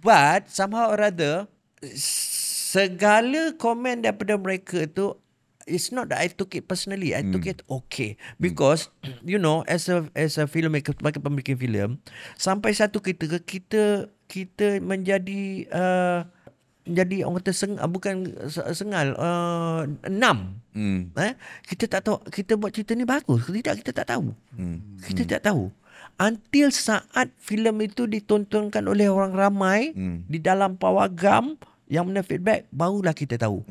but somehow or other segala komen daripada mereka tu, it's not that I took it personally. I took it okay. Because, you know, as a filmmaker, sebagai pembikin filem, sampai satu ketika kita menjadi orang kata enam. Kita tak tahu kita buat cerita ni bagus ke tidak, kita tak tahu. Kita tak tahu. until saat filem itu ditontonkan oleh orang ramai di dalam pawagam yang mana feedback, barulah kita tahu.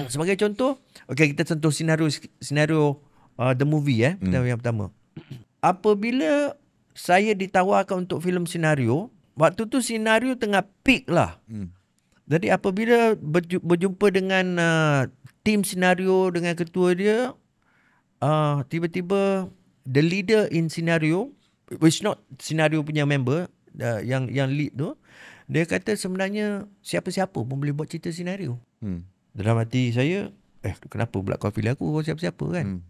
Sebagai contoh, kita sentuh senario the movie yang pertama. Apabila saya ditawarkan untuk filem senario, waktu tu senario tengah peak lah. Jadi apabila berjumpa dengan tim senario, dengan ketua dia, tiba-tiba the leader in scenario, which not scenario punya member, yang lead tu, dia kata sebenarnya siapa-siapa pun boleh buat cerita senario. Dalam hati saya, kenapa pula kau pilih aku, kau siapa-siapa kan?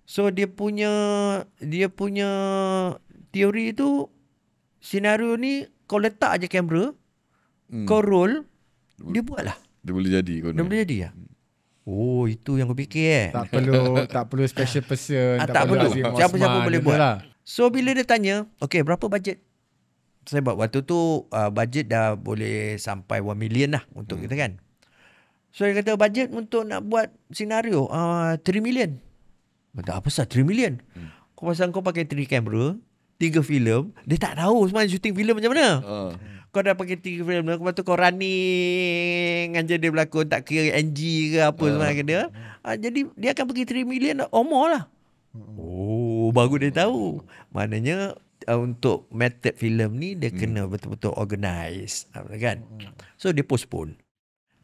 So dia punya teori tu, senario ni kau letak aja kamera, kau roll, dia buat lah. Dia boleh jadi. Dia boleh jadi lah. Oh, itu yang aku fikir Tak perlu special person. tak perlu. Siapa-siapa boleh buat lah. So bila dia tanya, berapa bajet? Saya buat waktu tu bajet dah boleh sampai 1 million lah untuk kita kan. So dia kata bajet untuk nak buat senario 3 million. Kata apa sah 3 million? Kau pasal kau pakai 3 kamera, 3 filem, dia tak tahu sebenarnya shooting filem macam mana. Kau dah pakai 3 filem, lepas tu kau running aja dia berlakon, tak kira NG ke apa sebenarnya dia. Jadi dia akan pergi 3 million or more lah. Oh, baru dia tahu. Maknanya untuk method filem ni dia kena betul-betul organize, kan? So dia postpone.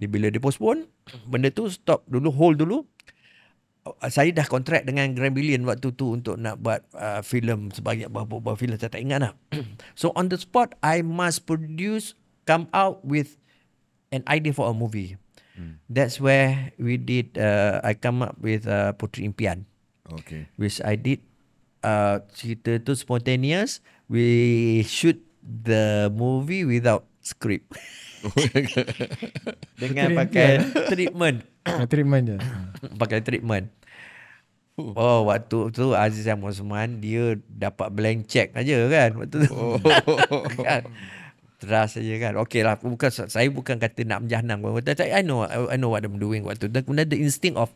Bila dia postpone, benda tu stop dulu, hold dulu. Saya dah kontrak dengan Grand Billion waktu tu untuk nak buat filem sebagai beberapa filem, saya tak ingat lah. So on the spot I must come out with an idea for a movie. That's where we did I come up with Puteri Impian. Which I did cerita tu spontaneous. We shoot the movie without script. Dengan pakai treatment. Treatment je. Pakai treatment. Oh, waktu tu Aziz M. Osman dia dapat blank check aja kan waktu tu. Kan? Trust saja kan. Okey lah, saya bukan kata nak menjahanam. I know what I'm doing waktu tu. Kemudian the instinct of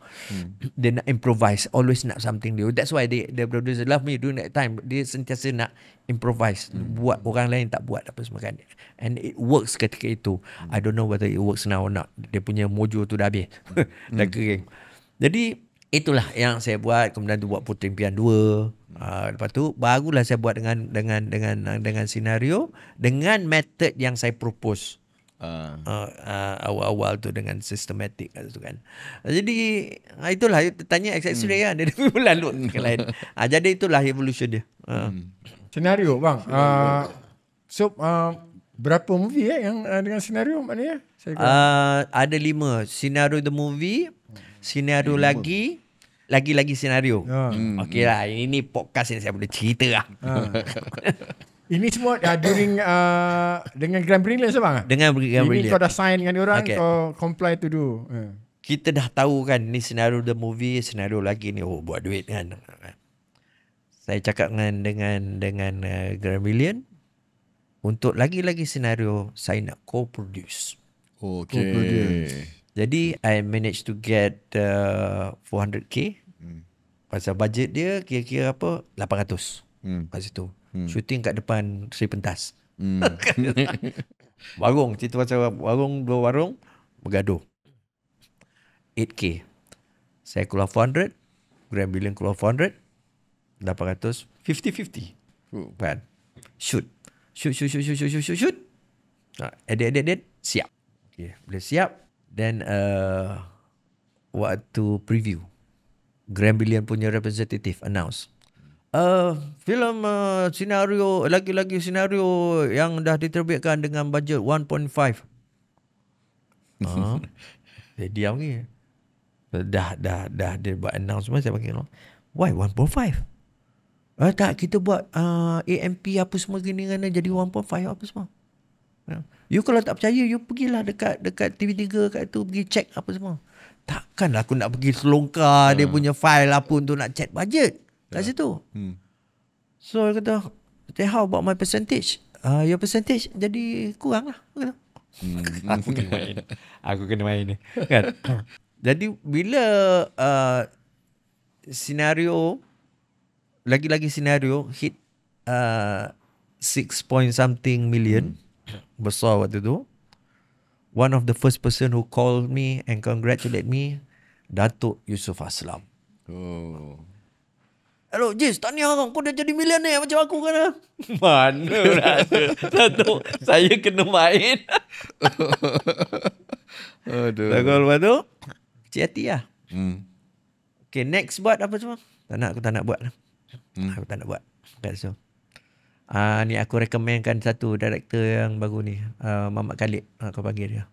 dia nak improvise, always nak something new. That's why the producer love me during that time. Dia sentiasa nak improvise, buat orang lain tak buat apa semua kan. And it works ketika itu. I don't know whether it works now or not. Dia punya mojo tu dah habis. Dah kering. Jadi itulah yang saya buat. Kemudian tu buat Puteri Impian 2. Lepas tu barulah saya buat dengan senario, dengan method yang saya propose awal-awal tu, dengan systematic tu kan. Jadi itulah tanya X-ray kan, dia lalu ke lain. Jadi itulah evolution dia. Senario bang. So berapa movie yang dengan senario maknanya? Ada 5. Senario the movie, senario lagi senario. Okey lah, ini podcast yang saya boleh cerita lah. Ini semua during dengan Grand Brilliant bang? Dengan Grand Brilliant. Ini kau dah sign dengan diorang, kau comply to do. Kita dah tahu kan, ni senario the movie, senario lagi ni, buat duit kan. Saya cakap dengan Grand Brilliant, untuk lagi-lagi senario saya nak co-produce. Jadi I managed to get 400k. Pasal budget dia kira-kira apa 800 kat situ. Shooting kat depan Sri Pentas. Warung, cerita pasal warung, 2 warung bergaduh. 8k. Saya keluar 400, Grand Billion keluar 400, 800, 50-50. Kan? Shoot. Edit. Siap. Okay. Boleh siap. Then waktu preview, Grand Billion punya representative announce filem senario, lagi-lagi senario yang dah diterbitkan dengan bajet 1.5. Saya diam ni. Dah dia buat announcement, saya panggil, why 1.5? Tak, kita buat AMP apa semua gini kan, jadi 1.5 apa semua. You kalau tak percaya, you pergilah dekat TV3 kat tu, pergi check apa semua. Takkanlah aku nak pergi selongkar dia punya file apa untuk nak check budget kat situ. So dia kata, how about my percentage? Your percentage jadi kurang lah. Aku kena main ni kan. Jadi bila senario, lagi-lagi senario hit 6 point something million. Besar waktu tu. One of the first person who called me and congratulate me, Datuk Yusof Aslam. Oh. Hello Jis, tahniah kau dah jadi millionaire macam aku kan. Mana rasa Datuk, saya kena main. Aduh. Lepas tu kecil hati lah. Okay, next buat apa semua? Aku tak nak buat lah. Aku tak nak buat. Okay, so ni aku recommendkan satu director yang baru ni, Muhammad Khalid. Kau panggil dia.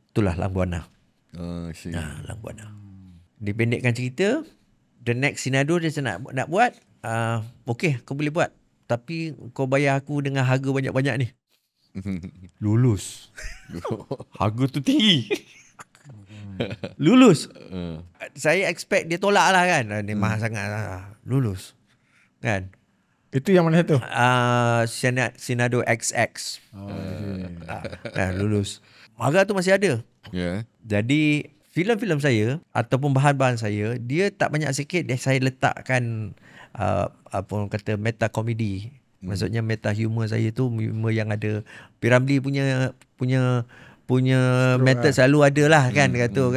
Itulah Lang Buana. Lang Buana. Dipendekkan cerita, the next Sinado dia nak buat, okay, kau boleh buat. Tapi kau bayar aku dengan harga banyak-banyak ni. Lulus. Harga tu tinggi. Lulus. Saya expect dia tolak lah kan. Dia mahal sangat lah. Lulus. Kan? Itu yang mana tu? Sinado XX. Lulus. Harga tu masih ada. Jadi filem-filem saya ataupun bahan-bahan saya, dia tak banyak sikit saya letakkan apa orang kata meta komedi. Maksudnya meta humor saya tu humor yang ada Piramli punya method selalu ada lah kan. Kata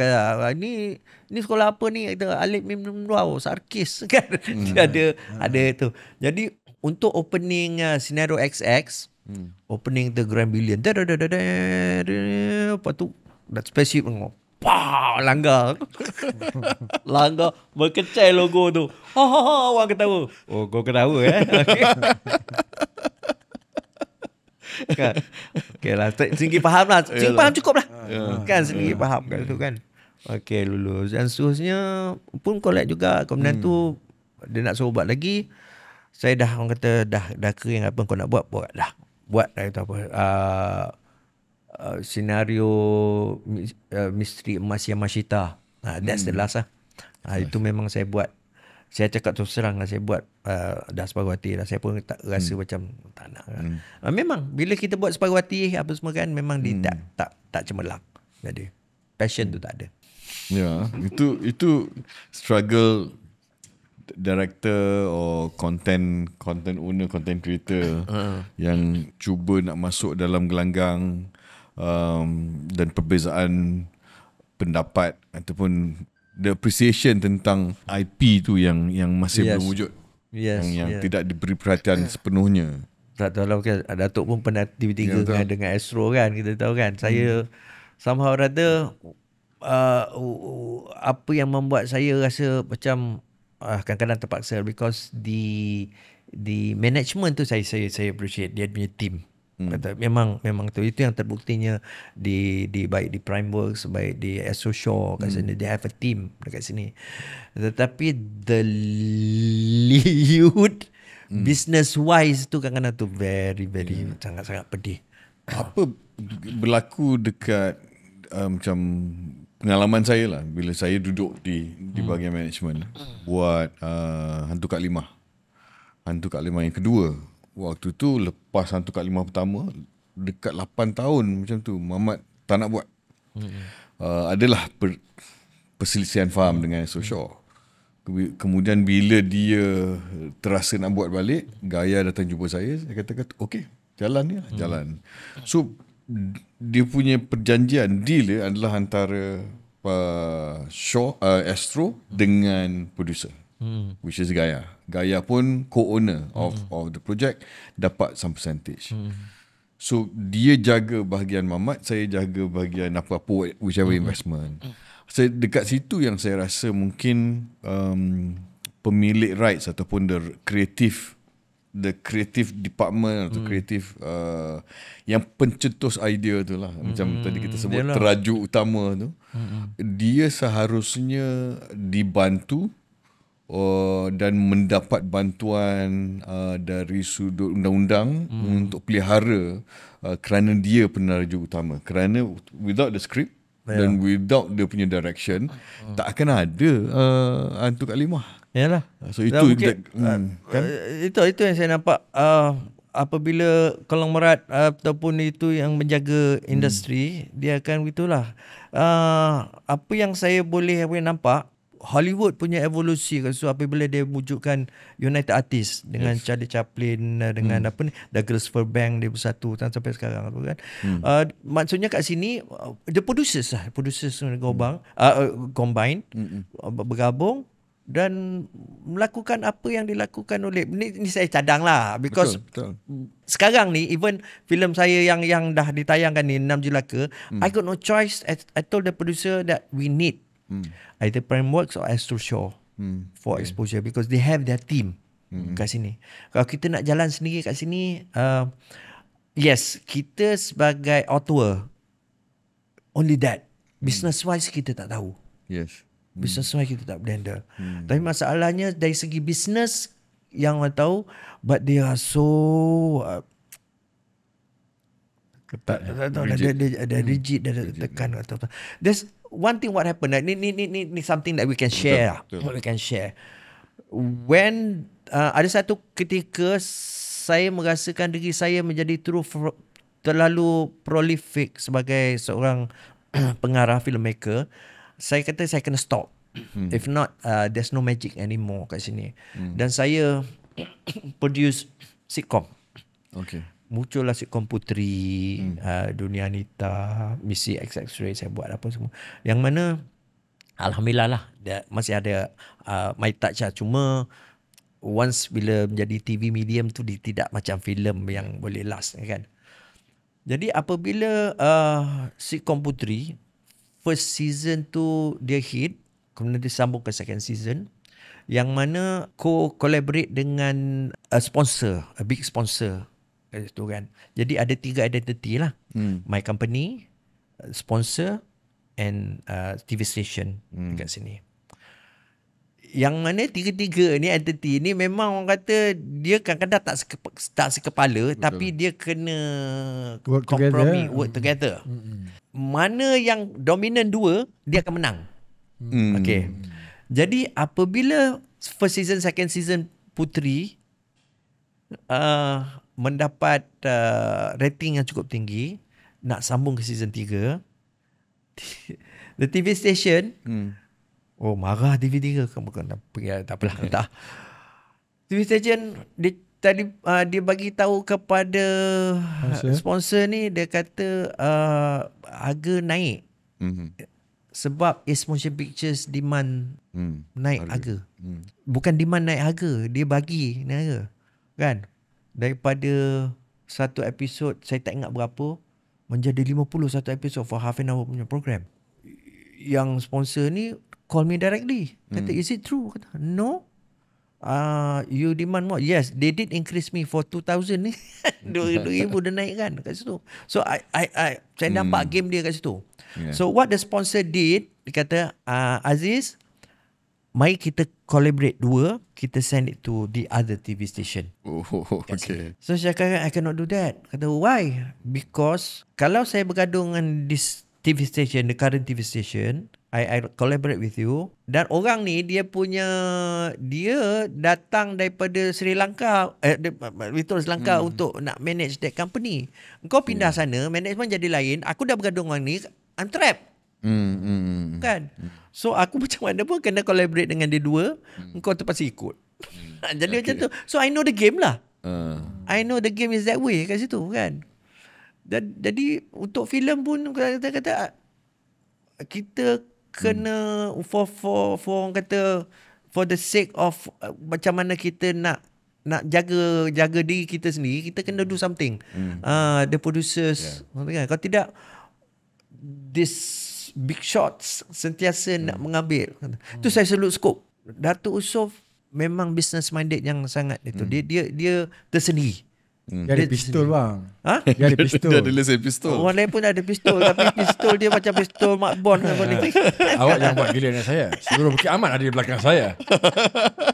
ni sekolah apa ni, kata Alif Mim Wow sarkis kan. Dia ada tu. Jadi untuk opening Sinado XX, opening the Grand Billion, lepas tu dah spaceship langgar berkecai logo tu. Orang ketawa. Oh, kau ketawa okay. Kan? Okay lah, sedikit faham lah. Sedikit faham cukup lah. Kan, sedikit faham kan tu kan. Okay, lulus. Dan seterusnya pun collect juga. Kemudian tu dia nak suruh buat lagi. Saya dah, orang kata dah kering apa kau nak buat dah. Buat dah itu apa. Senario Misteri Emas Yamashita. That's the last lah. Itu memang saya buat. Saya cakap terus terang lah, saya buat dah separuh hati lah. Saya pun tak rasa macam tak nak lah. Memang bila kita buat separuh hati apa semua kan, memang dia tak cemerlang. Jadi passion tu tak ada. Ya, itu struggle director or content owner, content creator yang cuba nak masuk dalam gelanggang dan perbezaan pendapat ataupun the appreciation tentang IP tu yang masih belum wujud. Yang tidak diberi perhatian sepenuhnya. Tak tahu lah kan, Datuk pun pernah TV3 dengan Astro kan, kita tahu kan. Saya somehow rather apa yang membuat saya rasa macam kadang-kadang terpaksa, because the management tu saya appreciate dia punya team. Memang tu itu yang terbuktinya di baik di Primeworks, baik di Astro Shaw kat sini, they have a team dekat sini. Tetapi the lead business wise tu kadang-kadang tu very sangat-sangat pedih. Apa berlaku dekat macam pengalaman saya lah bila saya duduk di bahagian management buat Hantu Kak Limah. Hantu Kak Limah yang kedua. Waktu tu lepas Hantu Kak Limah pertama, dekat 8 tahun macam tu, Mamat tak nak buat. Adalah perselisihan faham dengan Sosho. Kemudian bila dia terasa nak buat balik, Gaya datang jumpa saya katakan, okey, jalan ni lah, jalan. So, dia punya perjanjian, deal adalah antara Astro dengan producer. Which is Gaya. Gaya pun co-owner of the project, dapat some percentage. So dia jaga bahagian Mamat, saya jaga bahagian apa-apa whichever investment. So dekat situ yang saya rasa mungkin pemilik rights ataupun the creative department atau creative yang pencetus idea tu lah, macam tadi kita sebut terajuk utama tu, dia seharusnya dibantu dan mendapat bantuan dari sudut undang-undang untuk pelihara kerana dia penerajuk utama. Kerana without the script dan without dia punya direction, tak akan ada Hantu Kak Limah. Yalah. So itu kan? Itu yang saya nampak apabila konglomerat ataupun itu yang menjaga industri, dia akan begitulah. Apa yang saya boleh nampak, Hollywood punya evolusi so apabila dia wujudkan United Artists dengan Charlie Chaplin, dengan apa ni, Douglas Fairbanks, dia bersatu sampai sekarang tu kan. Maksudnya kat sini the producers combine, bergabung dan melakukan apa yang dilakukan oleh ni saya cadang lah, because betul. Sekarang ni even filem saya yang dah ditayangkan ni 6 Jelaka, I got no choice. I told the producer that we need either Primeworks or Astro Show for exposure, because they have their team kat sini. Kalau kita nak jalan sendiri kat sini, yes, kita sebagai author only that. Business wise kita tak tahu. Yes. Business wise kita tak blender. Tapi masalahnya dari segi business yang orang tahu, but they are so ketat. Ada rigid, ada tekan atau apa. There's one thing what happened. Ni something that we can share. We can share. When ada satu ketika saya merasakan diri saya menjadi terlalu prolific sebagai seorang pengarah filmmaker. Saya kata saya kena stop. If not, there's no magic anymore kat sini. Dan saya produce sitcom. Okay. Muncullah sitcom Puteri, Dunia Anita, Missy XX-Ray, saya buat apa semua. Yang mana alhamdulillah lah masih ada my touch lah. Cuma once bila menjadi TV medium tu dia tidak macam filem yang boleh last kan. Jadi apabila sitcom Puteri first season tu dia hit, kemudian disambung ke second season, yang mana collaborate dengan a sponsor, a big sponsor itu kan. Jadi ada 3 identity lah. My company, sponsor and TV station dekat sini. Yang mana 3 ni entity ni memang orang kata dia kadang-kadang tak sekepala. Betul. Tapi dia kena kompromi, work together. Mana yang dominan 2 dia akan menang. Okay. Jadi apabila first season, second season Puteri mendapat rating yang cukup tinggi, nak sambung ke season 3, the TV station marah TV3 tak apalah entah. TV station dia bagi tahu kepada sponsor ni, dia kata harga naik. Sebab Ace Motion Pictures demand naik harga. Bukan demand naik harga, dia bagi naik harga. Kan? Daripada satu episod saya tak ingat berapa menjadi 50 satu episod for half an hour punya program. Yang sponsor ni call me directly. Kata, is it true? Kata, no. You demand more. Yes, they did increase me for 2,000 ni. 2,000 dah naik kan kat situ. So saya nampak game dia kat situ. Yeah. So what the sponsor did, dia kata, Aziz, mari kita collaborate 2, kita send it to the other TV station. Okay. So saya kata, I cannot do that. Kata, why? Because kalau saya bergaduh dengan this TV station, the current TV station, I collaborate with you, dan orang ni dia datang daripada Sri Lanka, Sri Lanka untuk nak manage that company. Engkau pindah sana, management jadi lain, aku dah bergaduh dengan ni, I'm trapped. Kan? So aku macam mana pun kena collaborate dengan dia 2, engkau terpaksa ikut. Jadi macam tu. So I know the game lah. I know the game is that way kat situ kan. Jadi untuk filem pun kata kita kena for orang kata for the sake of macam mana kita nak jaga diri kita sendiri, kita kena do something. The producers kan, kalau tidak this big shots sentiasa nak mengambil. Tu saya salute Scope. Datuk Yusof memang business minded yang sangat itu. Dia tersendiri. Dia ada pistol bang. Dia ada pistol. Dia ada lesen pistol. Orang lain pun ada pistol, tapi pistol dia macam pistol Mark Bond kan. Awak jangan buat gila dengan saya. Seluruh Bukit Aman ada di belakang saya.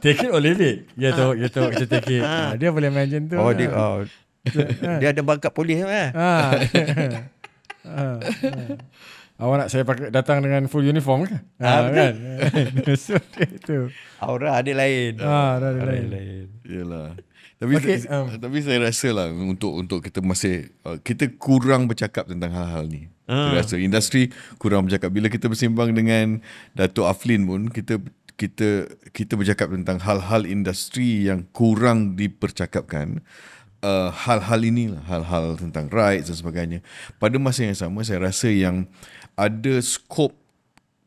Take it or leave it. Ya tu kita take it. Dia boleh main macam tu. Dia ada bangkap polis kan. Awak nak saya datang dengan full uniform ke? Kan? So, itu. Aura dia lain. Ada lain. Yalah. Tapi saya rasa lah untuk kita masih kita kurang bercakap tentang hal-hal ni. Saya rasa industri kurang bercakap. Bila kita bersembang dengan Dato' Aflin pun kita bercakap tentang hal-hal industri yang kurang dipercakapkan. Hal-hal inilah, hal-hal tentang rights dan sebagainya. Pada masa yang sama saya rasa yang ada skop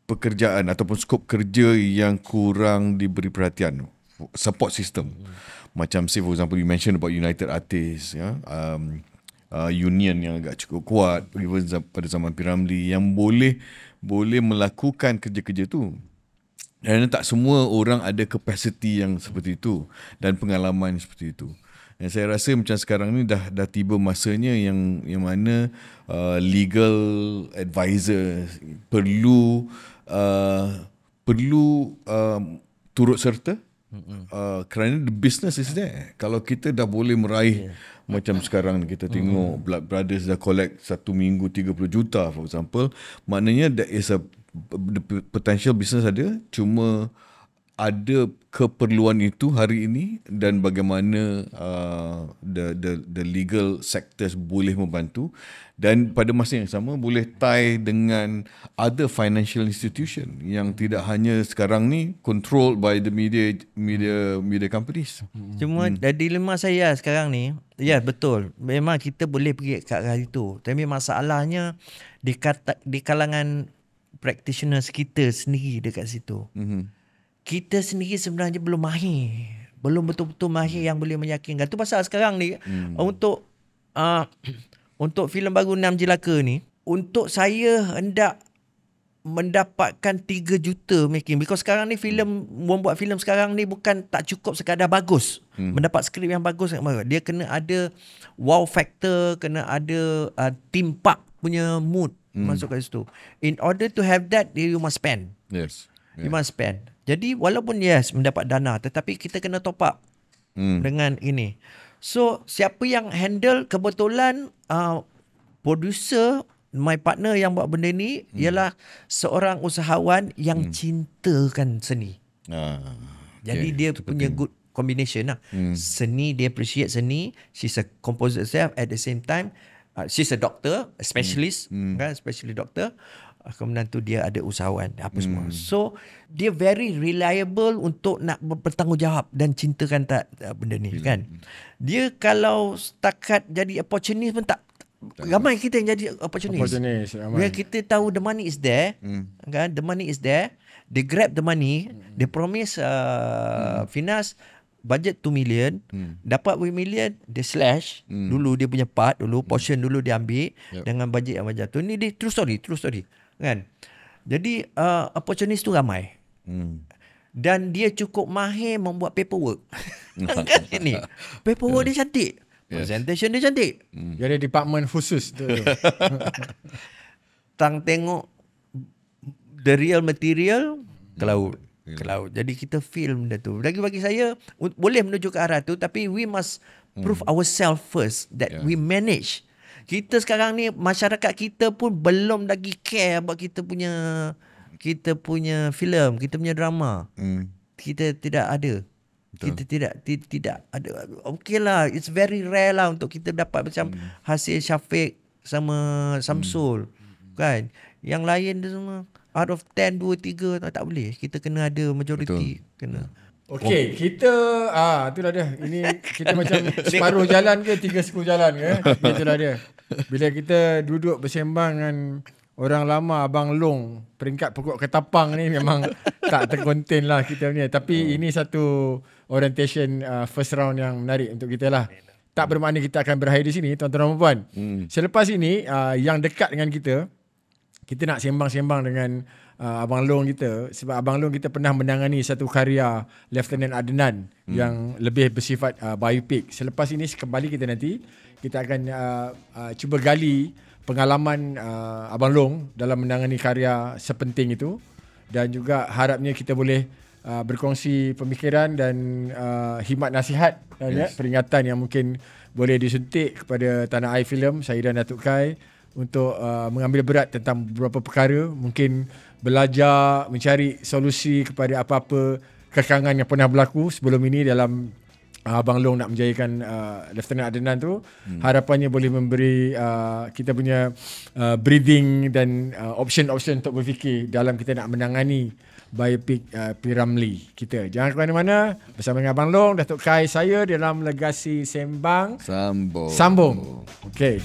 pekerjaan ataupun skop kerja yang kurang diberi perhatian, support system. Macam say for example you mentioned about United Artists, union yang agak cukup kuat pada zaman P.Ramlee yang boleh melakukan kerja-kerja tu. Dan tak semua orang ada capacity yang seperti itu dan pengalaman seperti itu. Dan saya rasa macam sekarang ni dah tiba masanya yang mana legal advisor perlu turut serta kerana the business is there. Kalau kita dah boleh meraih macam sekarang kita tengok Blood Brothers dah collect 1 minggu 30 juta for example, maknanya that is the potential business ada, cuma ada keperluan itu hari ini dan bagaimana the legal sectors boleh membantu dan pada masa yang sama boleh tie dengan other financial institution yang tidak hanya sekarang ni controlled by the media companies. Cuma dilema saya sekarang ni, ya betul, memang kita boleh pergi ke arah itu, tapi masalahnya di kalangan practitioners kita sendiri dekat situ. Kita sendiri sebenarnya belum mahir. Belum betul-betul mahir yang boleh meyakinkan. Tu pasal sekarang ni untuk filem baru 6 Jelaka ni, untuk saya hendak mendapatkan 3 juta making. Because sekarang ni membuat filem sekarang ni bukan tak cukup sekadar bagus. Mendapat skrip yang bagus. Dia kena ada wow factor, kena ada theme park punya mood masuk kat situ. In order to have that, you must spend. Yes. You must spend. Jadi walaupun mendapat dana, tetapi kita kena top up dengan ini. So siapa yang handle, kebetulan producer, my partner yang buat benda ni ialah seorang usahawan yang cintakan seni. Jadi dia punya good combination lah. Seni, dia appreciate seni. She's a composer herself at the same time. She's a doctor, a specialist, kan, specialist doctor. Kemudian tu dia ada usahawan apa semua. So dia very reliable untuk nak bertanggungjawab dan cintakan benda ni kan. Dia kalau setakat jadi opportunist pun tak ramai kita yang jadi opportunist. Bila kita tahu the money is there, kan, the money is there, they grab the money, they promise Finas budget 2 million, dapat 1 million, dia slash dulu dia punya part dulu, portion dulu dia ambil dengan budget yang macam tu. Ni dia true story kan. Jadi opportunist tu ramai. Dan dia cukup mahir membuat paperwork. Kan ini. Paperwork dia cantik. Presentation dia cantik. Dia ada department khusus tu. Tang tengok the real material ke laut. Jadi kita film dia tu. Lagi bagi saya boleh menuju ke arah tu, tapi we must prove ourselves first that we manage. Kita sekarang ni, masyarakat kita pun belum lagi care about kita punya filem, kita punya drama. Kita tidak ada. Betul. Kita tidak ada. Okay lah, it's very rare lah untuk kita dapat macam hasil Syafiq sama Samsul. Kan? Yang lain tu semua out of 10, 2, 3 tak boleh. Kita kena ada majority. Betul. Kena. Okey, kita itulah dia. Ini kita macam separuh jalan ke 3/10 jalan ke? Itulah dia. Bila kita duduk bersembang dengan orang lama, Abang Long, peringkat pokok ketapang ni memang tak terkonten lah kita ni. Tapi ini satu orientation first round yang menarik untuk kita lah. Tak bermakna kita akan berakhir di sini, tuan-tuan dan puan. Selepas ini, yang dekat dengan kita nak sembang-sembang dengan Abang Long kita, sebab Abang Long kita pernah menangani satu karya Lieutenant Adnan yang lebih bersifat biopic. Selepas ini kembali kita akan cuba gali pengalaman Abang Long dalam menangani karya sepenting itu, dan juga harapnya kita boleh berkongsi pemikiran dan khidmat nasihat dan peringatan yang mungkin boleh disuntik kepada Tanah Air Film, saya dan Datuk Kai, untuk mengambil berat tentang beberapa perkara, mungkin belajar mencari solusi kepada apa-apa kekangan yang pernah berlaku sebelum ini dalam Abang Long nak menjayakan Lieutenant Adnan tu, harapannya boleh memberi kita punya breathing dan option-option untuk berfikir dalam kita nak menangani biopic P. Ramlee kita. Jangan ke mana-mana, bersama dengan Abang Long, Datuk Kai, saya dalam Legasi Sembang Sambung. Okey.